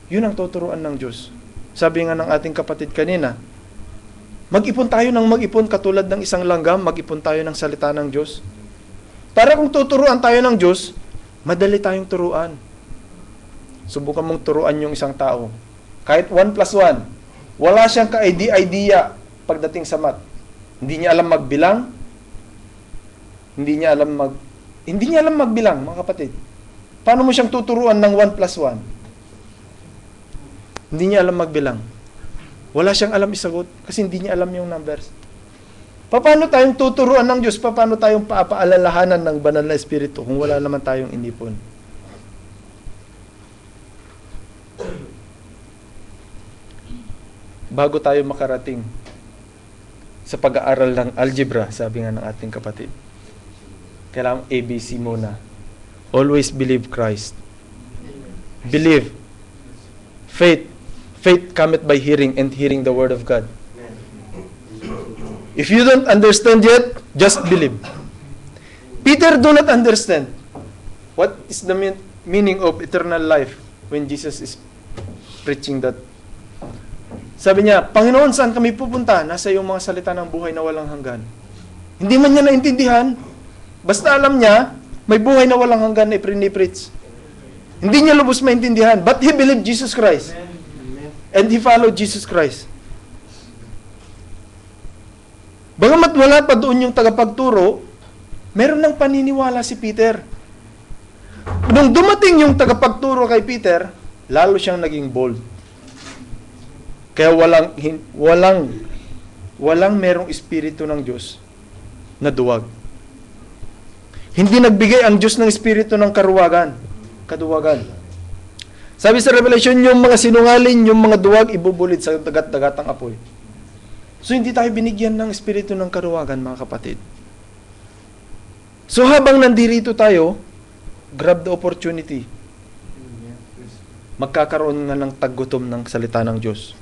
yun ang tuturuan ng Diyos. Sabi nga ng ating kapatid kanina, mag-ipon tayo ng mag-ipon katulad ng isang langgam, mag-ipon tayo ng salita ng Diyos. Para kung tuturuan tayo ng Diyos, madali tayong turuan. Subukan mong turuan yung isang tao. Kahit 1 plus 1, wala siyang ka-idea pagdating sa math. Hindi niya alam magbilang, hindi niya alam magbilang, mga kapatid. Paano mo siyang tuturuan ng 1 plus 1? Hindi niya alam magbilang. Wala siyang alam isagot kasi hindi niya alam yung numbers. Paano tayong tuturuan ng Diyos? Paano tayong paapaalalahanan ng banal na Espiritu kung wala naman tayong inipon? Bago tayo makarating sa pag-aaral ng algebra, sabi nga ng ating kapatid, kailangan ABC muna. Always believe Christ. Believe. Faith. Faith cometh by hearing, and hearing the word of God. If you don't understand yet, just believe. Peter do not understand what is the meaning of eternal life when Jesus is preaching that. Sabi niya, Panginoon, saan kami pupunta? Nasa iyong mga salita ng buhay na walang hanggan. Hindi man niya naintindihan. Basta alam niya, may buhay na walang hanggan na iprini-preach. Hindi niya lubos maintindihan. But he believed Jesus Christ. And he followed Jesus Christ. Bagamat wala pa doon yung tagapagturo, meron ng paniniwala si Peter. Nung dumating yung tagapagturo kay Peter, lalo siyang naging bold. Kaya walang merong espiritu ng Diyos na duwag. Hindi nagbigay ang Diyos ng espiritu ng kaduwagan. Sabi sa Revelation, yung mga sinungaling, yung mga duwag, ibubulit sa dagat-dagatang apoy. So, hindi tayo binigyan ng espiritu ng kaduwagan, mga kapatid. So, habang nandirito tayo, grab the opportunity. Magkakaroon nga ng taggutom ng salita ng Diyos.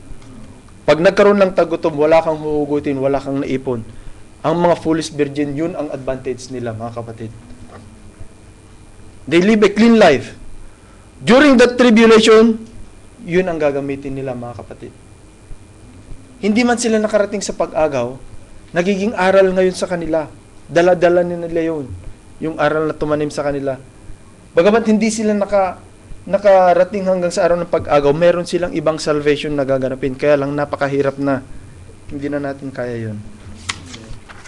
Pag nagkaroon ng taggutom, wala kang huhugutin, wala kang naipon. Ang mga foolish virgin, yun ang advantage nila, mga kapatid. They live a clean life. During that tribulation, yun ang gagamitin nila, mga kapatid. Hindi man sila nakarating sa pag-agaw, nagiging aral ngayon sa kanila. Dala-dala nila yun. Yung aral na tumanim sa kanila. Bagamat hindi sila nakarating hanggang sa araw ng pag-agaw, meron silang ibang salvation na gaganapin. Kaya lang napakahirap na. Hindi na natin kaya yun.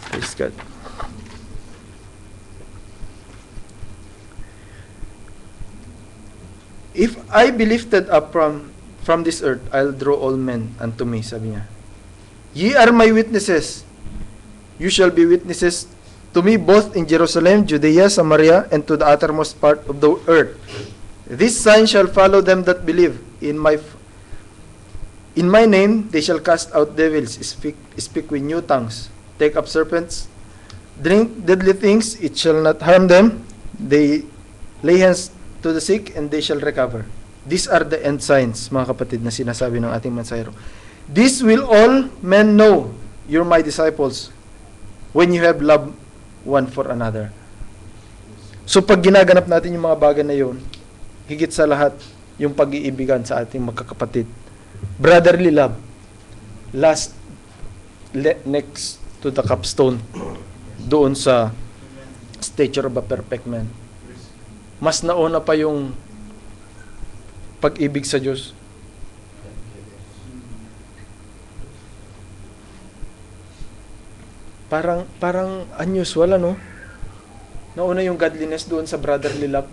Praise God. If I be lifted up from this earth, I'll draw all men unto me, sabi niya. Ye are my witnesses. You shall be witnesses to me both in Jerusalem, Judea, Samaria, and to the uttermost part of the earth. This sign shall follow them that believe. In my name they shall cast out devils, speak with new tongues, take up serpents, drink deadly things, it shall not harm them. They lay hands to the sick, and they shall recover. These are the end signs, mga kapatid, na sinasabi ng ating mensahero. This will all men know, you're my disciples, when you have love one for another. So pag ginaganap natin yung mga bagay na yun, higit sa lahat, yung pag-iibigan sa ating magkakapatid. Brotherly love. Next to the capstone, doon sa stature of a perfect man. Mas nauna pa yung pag-ibig sa Diyos. Parang unusual, ano? Nauna yung godliness doon sa brotherly love.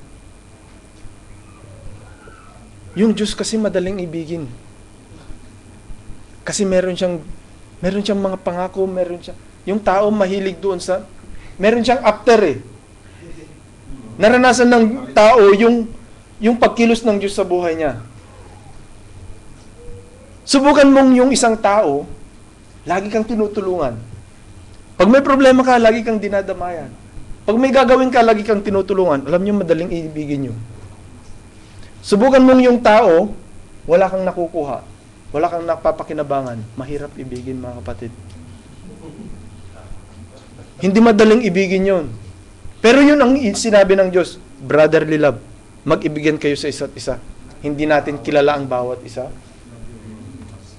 Yung Diyos kasi madaling ibigin. Kasi meron siyang mga pangako, yung tao mahilig doon sa, meron siyang after eh. Naranasan ng tao yung pagkilos ng Diyos sa buhay niya. Subukan mong yung isang tao, lagi kang tinutulungan. Pag may problema ka, lagi kang dinadamayan. Pag may gagawin ka, lagi kang tinutulungan. Alam niyo, madaling ibigin yun. Subukan mong yung tao, wala kang nakukuha. Wala kang napapakinabangan. Mahirap ibigin, mga kapatid. Hindi madaling ibigin yun. Pero yun ang sinabi ng Diyos, brotherly love. Mag-ibigin kayo sa isa't isa. Hindi natin kilala ang bawat isa.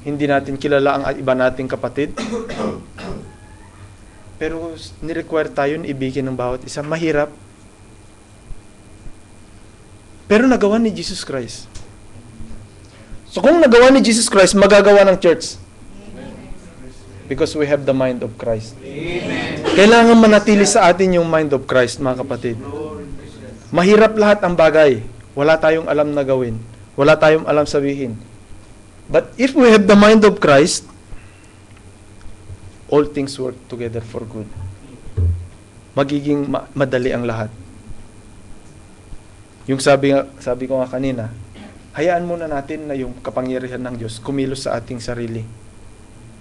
Hindi natin kilala ang iba nating kapatid. Pero ni-require tayo na ibigin ng bawat isa. Mahirap. Pero nagawa ni Jesus Christ. So kung nagawa ni Jesus Christ, magagawa ng church. Because we have the mind of Christ. Amen. Kailangan manatili sa atin yung mind of Christ, mga kapatid. Mahirap lahat ang bagay. Wala tayong alam na gawin. Wala tayong alam sabihin. But if we have the mind of Christ, all things work together for good. Magiging madali ang lahat. Yung sabi ko nga kanina, hayaan muna natin na yung kapangyarihan ng Diyos kumilos sa ating sarili.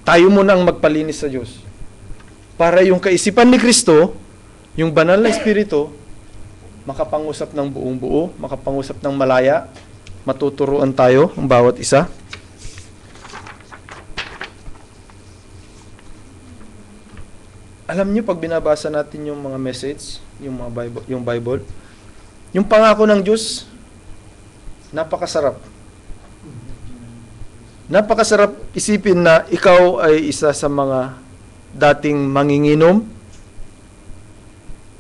Tayo muna ang magpalinis sa Diyos. Para yung kaisipan ni Kristo, yung banal na Espiritu, makapangusap ng buong buo, makapangusap ng malaya, matuturuan tayo ang bawat isa. Alam niyo, pag binabasa natin yung mga message, yung Bible, yung pangako ng Diyos, napakasarap. Napakasarap isipin na ikaw ay isa sa mga dating manginginom,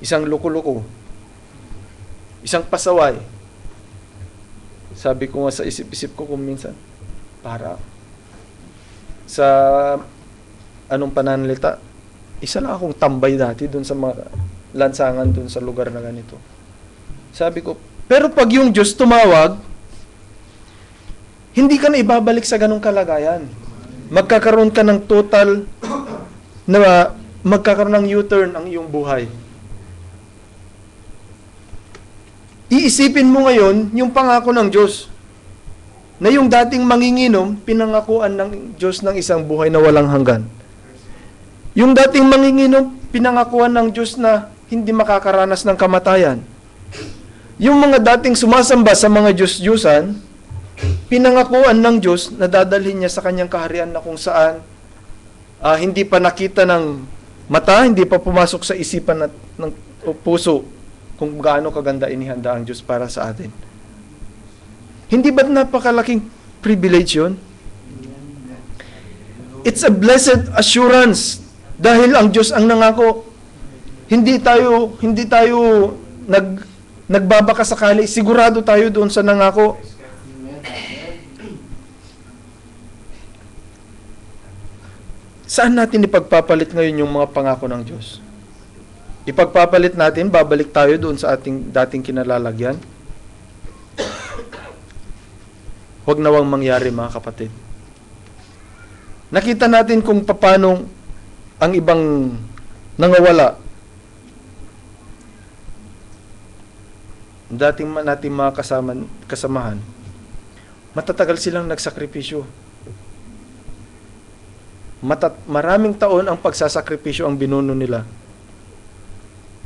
isang luko-luko, isang pasaway. Sabi ko nga sa isip-isip ko kung minsan, para sa anong pananalita, isa lang akong tambay dati doon sa mga lansangan doon sa lugar na ganito. Sabi ko, pero pag yung Diyos tumawag, hindi ka na ibabalik sa ganong kalagayan. Magkakaroon ka ng total na magkakaroon ng U-turn ang iyong buhay. Iisipin mo ngayon yung pangako ng Diyos na yung dating manginginom, pinangakuan ng Diyos ng isang buhay na walang hanggan. Yung dating manginginom, pinangakuan ng Diyos na hindi makakaranas ng kamatayan. Yung mga dating sumasamba sa mga Diyos-Diyusan, pinangakuan ng Diyos na dadalhin niya sa kanyang kaharian na kung saan hindi pa nakita ng mata, hindi pa pumasok sa isipan ng puso kung gaano kaganda inihanda ang Diyos para sa atin. Hindi ba't napakalaking privilege yun? It's a blessed assurance dahil ang Diyos ang nangako. Hindi tayo nagbabaka sakali, sigurado tayo doon sa nangako. Saan natin ipagpapalit ngayon yung mga pangako ng Diyos? Ipagpapalit natin, babalik tayo doon sa ating dating kinalalagyan? Huwag nawang mangyari, mga kapatid. Nakita natin kung paano ang ibang nangawala. Dating nating mga kasamahan, matatagal silang nagsakripisyo. Maraming taon ang pagsasakripisyo ang binuno nila.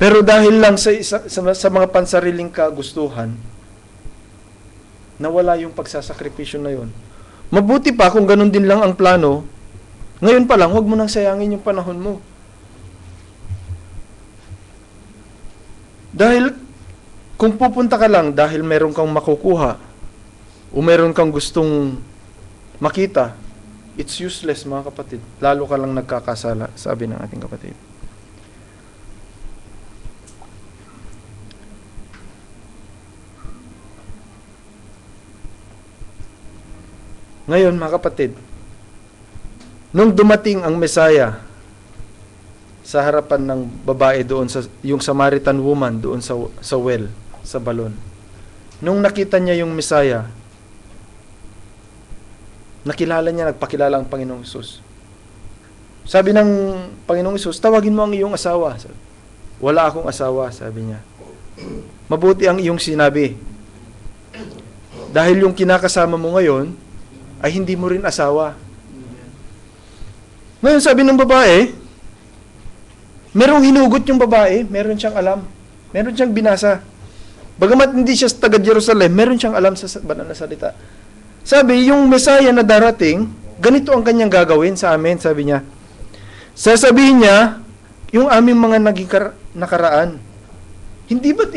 Pero dahil lang sa mga pansariling kagustuhan, nawala yung pagsasakripisyo na yun. Mabuti pa kung ganun din lang ang plano, ngayon pa lang, huwag mo nang sayangin yung panahon mo. Dahil, kung pupunta ka lang dahil meron kang makukuha, o meron kang gustong makita, it's useless mga kapatid. Lalo ka lang nagkakasala, sabi ng ating kapatid. Ngayon mga kapatid, nung dumating ang Mesaya sa harapan ng babae doon yung Samaritan woman doon sa well, sa balon. Nung nakita niya yung Mesaya, nakilala niya, nagpakilala ang Panginoong Hesus. Sabi ng Panginoong Hesus, tawagin mo ang iyong asawa. Wala akong asawa, sabi niya. Mabuti ang iyong sinabi. Dahil yung kinakasama mo ngayon, ay hindi mo rin asawa. Ngayon sabi ng babae, merong hinugot yung babae, meron siyang alam, meron siyang binasa. Bagamat hindi siya taga Jerusalem, meron siyang alam sa banal na salita. Sabi, yung Mesaya na darating, ganito ang kanyang gagawin sa amin, sabi niya. Sasabihin niya, yung aming mga naging nakaraan, hindi ba't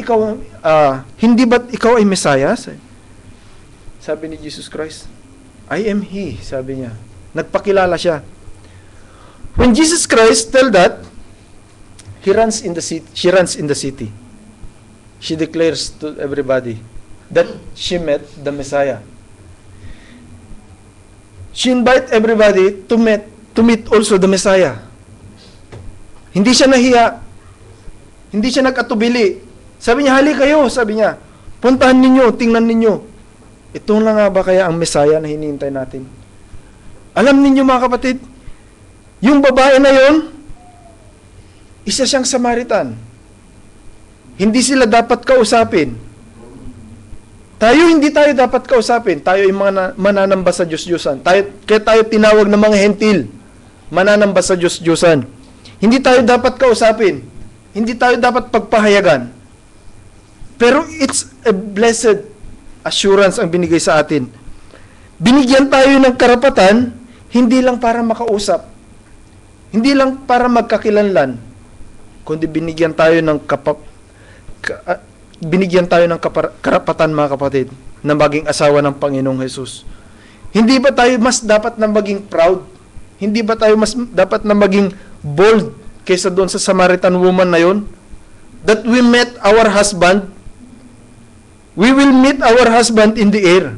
ikaw ay Mesaya? Sabi ni Jesus Christ, I am He, sabi niya. Nagpakilala siya. When Jesus Christ tell that, she runs in the city. She declares to everybody that she met the Messiah. She invite everybody to meet also the Messiah. Hindi siya nahiya. Hindi siya nag-atubili. Sabi niya, hali kayo, sabi niya. Puntahan ninyo, tingnan ninyo. Ito na nga ba kaya ang Messiah na hinihintay natin? Alam ninyo mga kapatid, yung babae na yon, isa siyang Samaritan. Hindi sila dapat kausapin. Hindi tayo dapat kausapin. Tayo ay mga mananamba sa Diyos-Diyosan. Kaya tayo tinawag ng mga hentil, mananamba sa Diyos-Diyosan. Hindi tayo dapat kausapin. Hindi tayo dapat pagpahayagan. Pero it's a blessed assurance ang binigay sa atin. Binigyan tayo ng karapatan, hindi lang para makausap, hindi lang para magkakilanlan, kundi binigyan tayo ng karapatan mga kapatid na maging asawa ng Panginoong Hesus. Hindi ba tayo mas dapat na maging proud? Hindi ba tayo mas dapat na maging bold kaysa doon sa Samaritan woman na yon? That we met our husband. We will meet our husband in the air.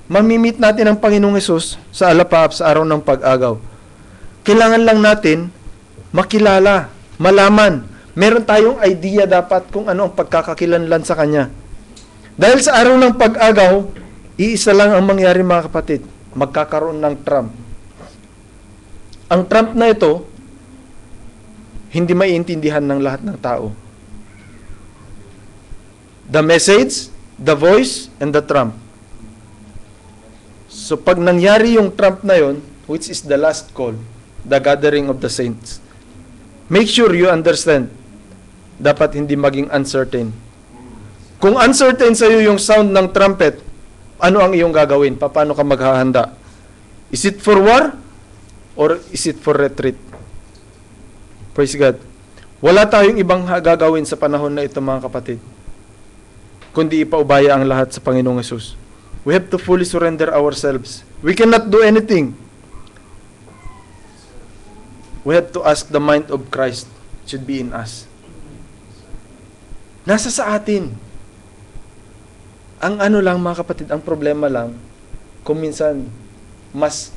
Mamimit natin ang Panginoong Hesus sa alapap sa araw ng pag-agaw. Kailangan lang natin makilala, malaman. Meron tayong idea dapat kung ano ang pagkakakilanlan sa Kanya. Dahil sa araw ng pag-agaw, iisa lang ang mangyari mga kapatid. Magkakaroon ng trump. Ang trump na ito, hindi maiintindihan ng lahat ng tao. The message, the voice, and the trump. So pag nangyari yung trump na yon, which is the last call, the gathering of the saints, make sure you understand, dapat hindi maging uncertain. Kung uncertain sa iyo yung sound ng trumpet, ano ang iyong gagawin? Paano ka maghahanda? Is it for war? Or is it for retreat? Praise God. Wala tayong ibang gagawin sa panahon na ito mga kapatid, kundi ipaubaya ang lahat sa Panginoong Hesus. We have to fully surrender ourselves. We cannot do anything. We have to ask the mind of Christ should be in us. Nasa sa atin. Ang ano lang mga kapatid, ang problema lang, kung minsan mas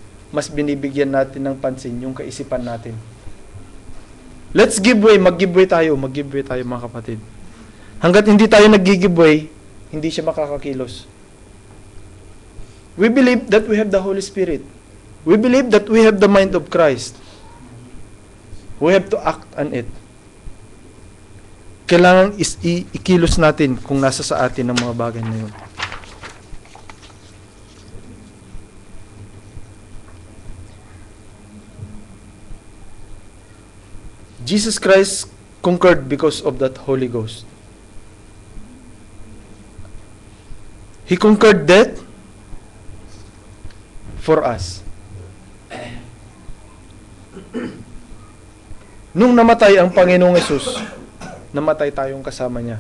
binibigyan natin ng pansin yung kaisipan natin. Let's give way, mag-give way tayo mga kapatid. Hanggat hindi tayo nag-give way, hindi siya makakakilos. We believe that we have the Holy Spirit. We believe that we have the mind of Christ. We have to act on it. Kailangan ikilos natin kung nasa sa atin ang mga bagay na yun. Jesus Christ conquered because of that Holy Ghost. He conquered death for us. Nung namatay ang Panginoong Hesus, namatay tayong kasama niya.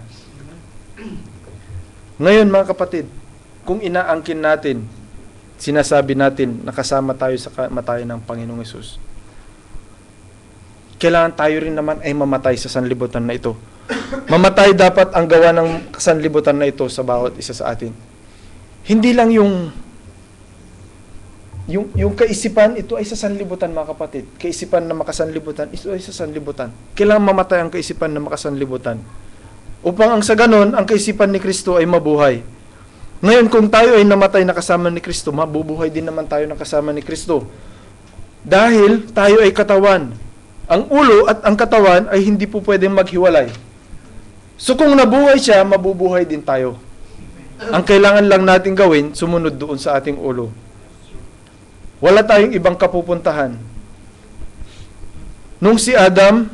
Ngayon mga kapatid, kung inaangkin natin, sinasabi natin na kasama tayo sa kamatayan ng Panginoong Hesus, kailangan tayo rin naman ay mamatay sa sanlibutan na ito. Mamatay dapat ang gawa ng sanlibutan na ito sa bawat isa sa atin. Hindi lang yung kaisipan, ito ay sa sanlibutan mga kapatid. Kaisipan na makasanlibutan, ito ay sa sanlibutan. Kailangan mamatay ang kaisipan na makasanlibutan. Upang ang sa ganon, ang kaisipan ni Kristo ay mabuhay. Ngayon, kung tayo ay namatay na kasama ni Kristo, mabubuhay din naman tayo na kasama ni Kristo. Dahil tayo ay katawan. Ang ulo at ang katawan ay hindi po pwedeng maghiwalay. So kung nabuhay siya, mabubuhay din tayo. Ang kailangan lang natin gawin, sumunod doon sa ating ulo. Wala tayong ibang kapupuntahan. Nung si Adam,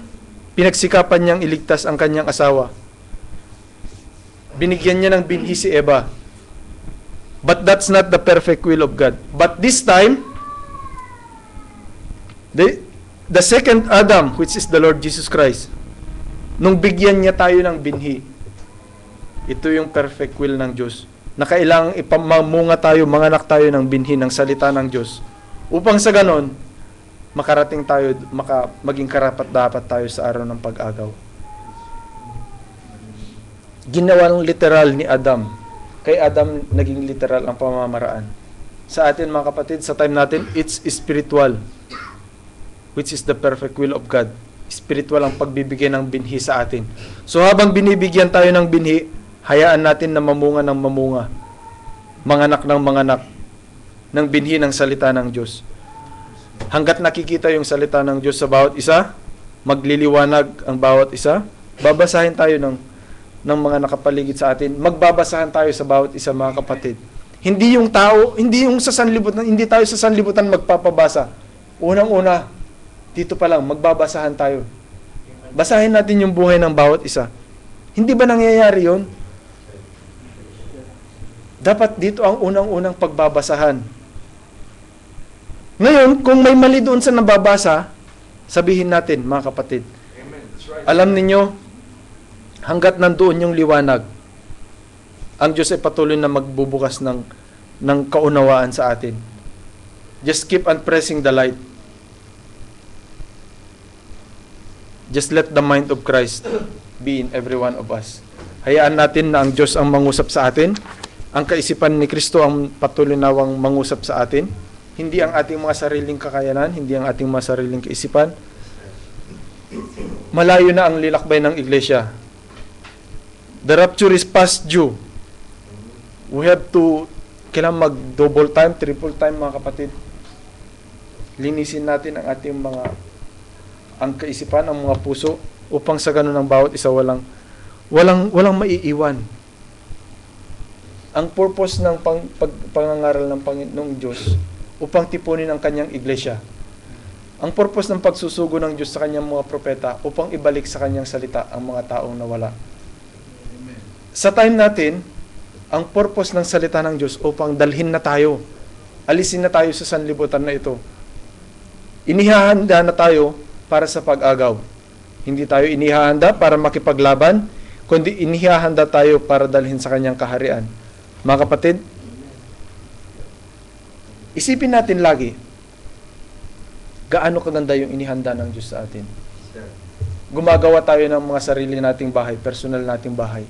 pinagsikapan niyang iligtas ang kanyang asawa. Binigyan niya ng binhi si Eva. But that's not the perfect will of God. But this time, the second Adam, which is the Lord Jesus Christ, nung bigyan niya tayo ng binhi, ito yung perfect will ng Diyos, na kailangang ipamunga tayo, manganak tayo ng binhi ng salita ng Diyos, upang sa ganon, makarating tayo, maging karapat-dapat tayo sa araw ng pag-agaw. Ginawang literal ni Adam. Kay Adam, naging literal ang pamamaraan. Sa atin, mga kapatid, sa time natin, it's spiritual, which is the perfect will of God. Spiritual ang pagbibigay ng binhi sa atin. So habang binibigyan tayo ng binhi, hayaan natin na mamunga ng mamunga. Manganak ng manganak ng binhi ng salita ng Diyos. Hanggat nakikita yung salita ng Diyos sa bawat isa, magliliwanag ang bawat isa, babasahin tayo ng mga nakapaligid sa atin. Magbabasahan tayo sa bawat isa, mga kapatid. Hindi yung tao, hindi yung sa sanlibutan, hindi tayo sa sanlibutan magpapabasa. Unang-una, dito pa lang, magbabasahan tayo. Basahin natin yung buhay ng bawat isa. Hindi ba nangyayari yun? Dapat dito ang unang-unang pagbabasahan. Ngayon, kung may mali doon sa nababasa, sabihin natin, mga kapatid. Alam ninyo, hanggat nandoon yung liwanag, ang Diyos ay patuloy na magbubukas ng kaunawaan sa atin. Just keep on pressing the light. Just let the mind of Christ be in every one of us. Hayaan natin na ang Diyos ang mangusap sa atin. Ang kaisipan ni Kristo ang patuloy nawang mangusap sa atin. Hindi ang ating mga sariling kakayanan, hindi ang ating mga sariling kaisipan. Malayo na ang lilakbay ng iglesia. The rapture is past due. We have to, kailangan mag-double time, triple time, mga kapatid. Linisin natin ang ating ang kaisipan, ang mga puso, upang sa ganun ang bawat isa walang maiiwan. Ang purpose ng pangangaral ng Panginoong Diyos upang tipunin ang kanyang iglesia. Ang purpose ng pagsusugo ng Diyos sa kanyang mga propeta upang ibalik sa kanyang salita ang mga taong nawala. Sa time natin, ang purpose ng salita ng Diyos upang dalhin na tayo, alisin na tayo sa sanlibutan na ito. Inihahanda na tayo para sa pag-agaw. Hindi tayo inihahanda para makipaglaban, kundi inihahanda tayo para dalhin sa kanyang kaharian. Mga kapatid, isipin natin lagi, gaano kaganda yung inihanda ng Diyos sa atin. Gumagawa tayo ng mga sarili nating bahay, personal nating bahay.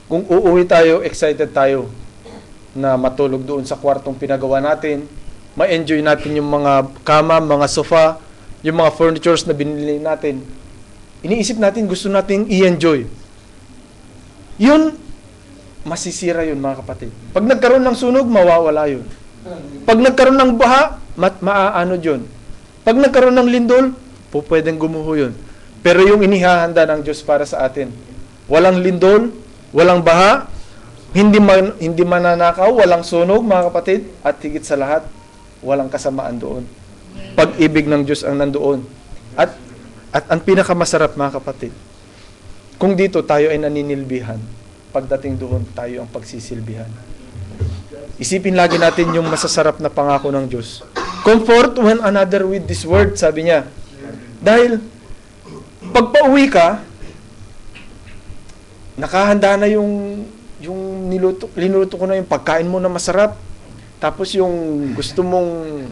Kung uuwi tayo, excited tayo na matulog doon sa kwartong pinagawa natin, ma-enjoy natin yung mga kama, mga sofa, yung mga furnitures na binili natin. Iniisip natin, gusto natin i-enjoy. Yun, masisira yun, mga kapatid. Pag nagkaroon ng sunog, mawawala yun. Pag nagkaroon ng baha, maaano yun. Pag nagkaroon ng lindol, pwedeng gumuho yun. Pero yung inihahanda ng Diyos para sa atin, walang lindol, walang baha, hindi mananakaw, walang sunog, mga kapatid, at higit sa lahat, walang kasamaan doon. Pag-ibig ng Diyos ang nandoon. At ang pinakamasarap, mga kapatid, kung dito tayo ay naninilbihan, pagdating doon tayo ang pagsisilbihan. Isipin lagi natin yung masasarap na pangako ng Diyos. Comfort one another with this word, sabi niya. Dahil, pag pauwi ka, nakahanda na yung linuto ko na yung pagkain mo na masarap. Tapos yung gusto mong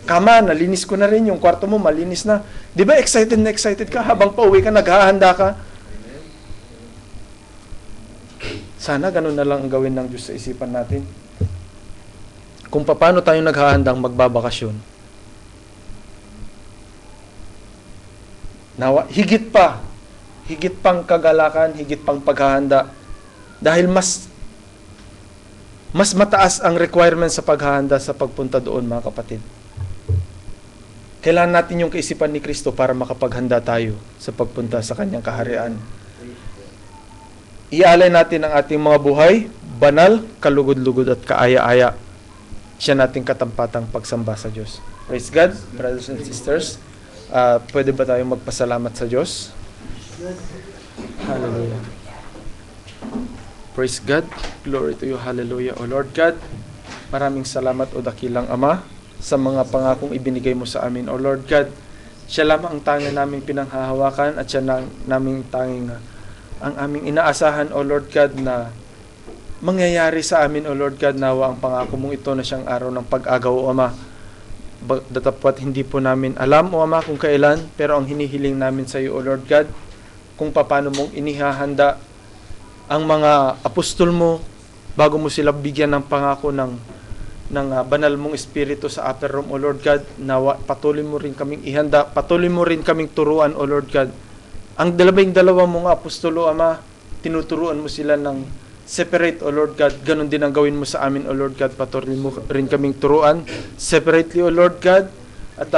kama, nalinis ko na rin. Yung kwarto mo, malinis na. Di ba excited na excited ka? Habang pauwi ka, naghahanda ka. Sana ganun na lang ang gawin ng Diyos sa isipan natin. Kung paano tayo naghahandang magbabakasyon. Nawa, higit pang kagalakan, higit pang paghahanda. Dahil mas mataas ang requirement sa paghahanda sa pagpunta doon, mga kapatid. Kailangan natin yung kaisipan ni Kristo para makapaghanda tayo sa pagpunta sa kanyang kaharian. Ialay natin ang ating mga buhay, banal, kalugod-lugod at kaaya-aya. Siya nating katampatang pagsamba sa Diyos. Praise God, brothers and sisters. Pwede ba tayong magpasalamat sa Diyos? Hallelujah. Praise God. Glory to you. Hallelujah. O Lord God, maraming salamat o dakilang Ama sa mga pangakong ibinigay mo sa amin. O Lord God, siya lamang ang tanging naming pinanghahawakan at siya naming tanging ang aming inaasahan, O Lord God, na mangyayari sa amin, O Lord God, nawa ang pangako mong ito na siyang araw ng pag-agaw, O Ama. Datapwat hindi po namin alam, O Ama, kung kailan, pero ang hinihiling namin sa iyo, O Lord God, kung paano mong inihahanda ang mga apostol mo bago mo sila bigyan ng pangako ng banal mong espiritu sa upper room, O Lord God, nawa patuloy mo rin kaming ihanda, patuloy mo rin kaming turuan, O Lord God. Ang 12 mong apostol, O Ama, tinuturuan mo sila ng separate, O Lord God. Ganon din ang gawin mo sa amin, O Lord God. Patuloy mo rin kaming turuan separately, O Lord God. At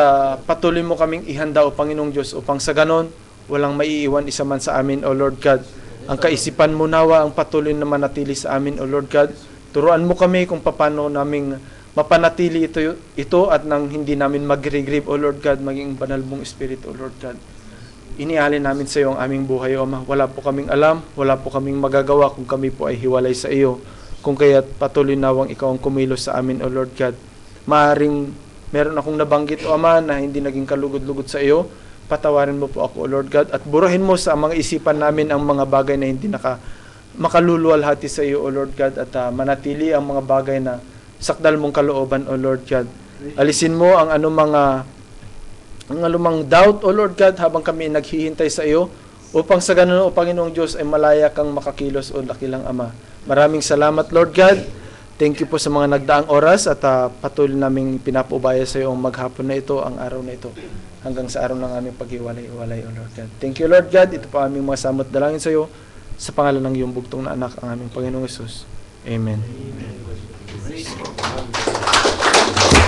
patuloy mo kaming ihanda, O Panginoong Diyos, upang sa ganon, walang maiiwan isa man sa amin, O Lord God. Ang kaisipan mo nawa ang patuloy na manatili sa amin, O Lord God. Turuan mo kami kung paano naming mapanatili ito at nang hindi namin mag-regrieve, O Lord God, maging banal mong Espiritu, O Lord God. Inialin namin sa iyo ang aming buhay, O Ama. Wala po kaming alam, wala po kaming magagawa kung kami po ay hiwalay sa iyo. Kung kaya't patuloy nawang ikaw ang kumilos sa amin, O Lord God. Maaring meron akong nabanggit, O Ama, na hindi naging kalugod-lugod sa iyo. Patawarin mo po ako, O Lord God, at burahin mo sa mga isipan namin ang mga bagay na hindi makaluluwalhati sa iyo, O Lord God, at manatili ang mga bagay na sakdal mong kalooban, O Lord God. Alisin mo ang anumang doubt, O Lord God, habang kami naghihintay sa iyo, upang sa ganun, O Panginoong Diyos, ay malaya kang makakilos, O dakilang Ama. Maraming salamat, Lord God. Thank you po sa mga nagdaang oras at patuloy naming pinapaubaya sa iyo ang maghapon na ito, ang araw na ito, hanggang sa araw ng aming paghiwalay-walay, O Lord God. Thank you, Lord God. Ito po aming mga samot dalangin sa iyo, sa pangalan ng iyong bugtong na anak, ang aming Panginoong Hesus. Amen.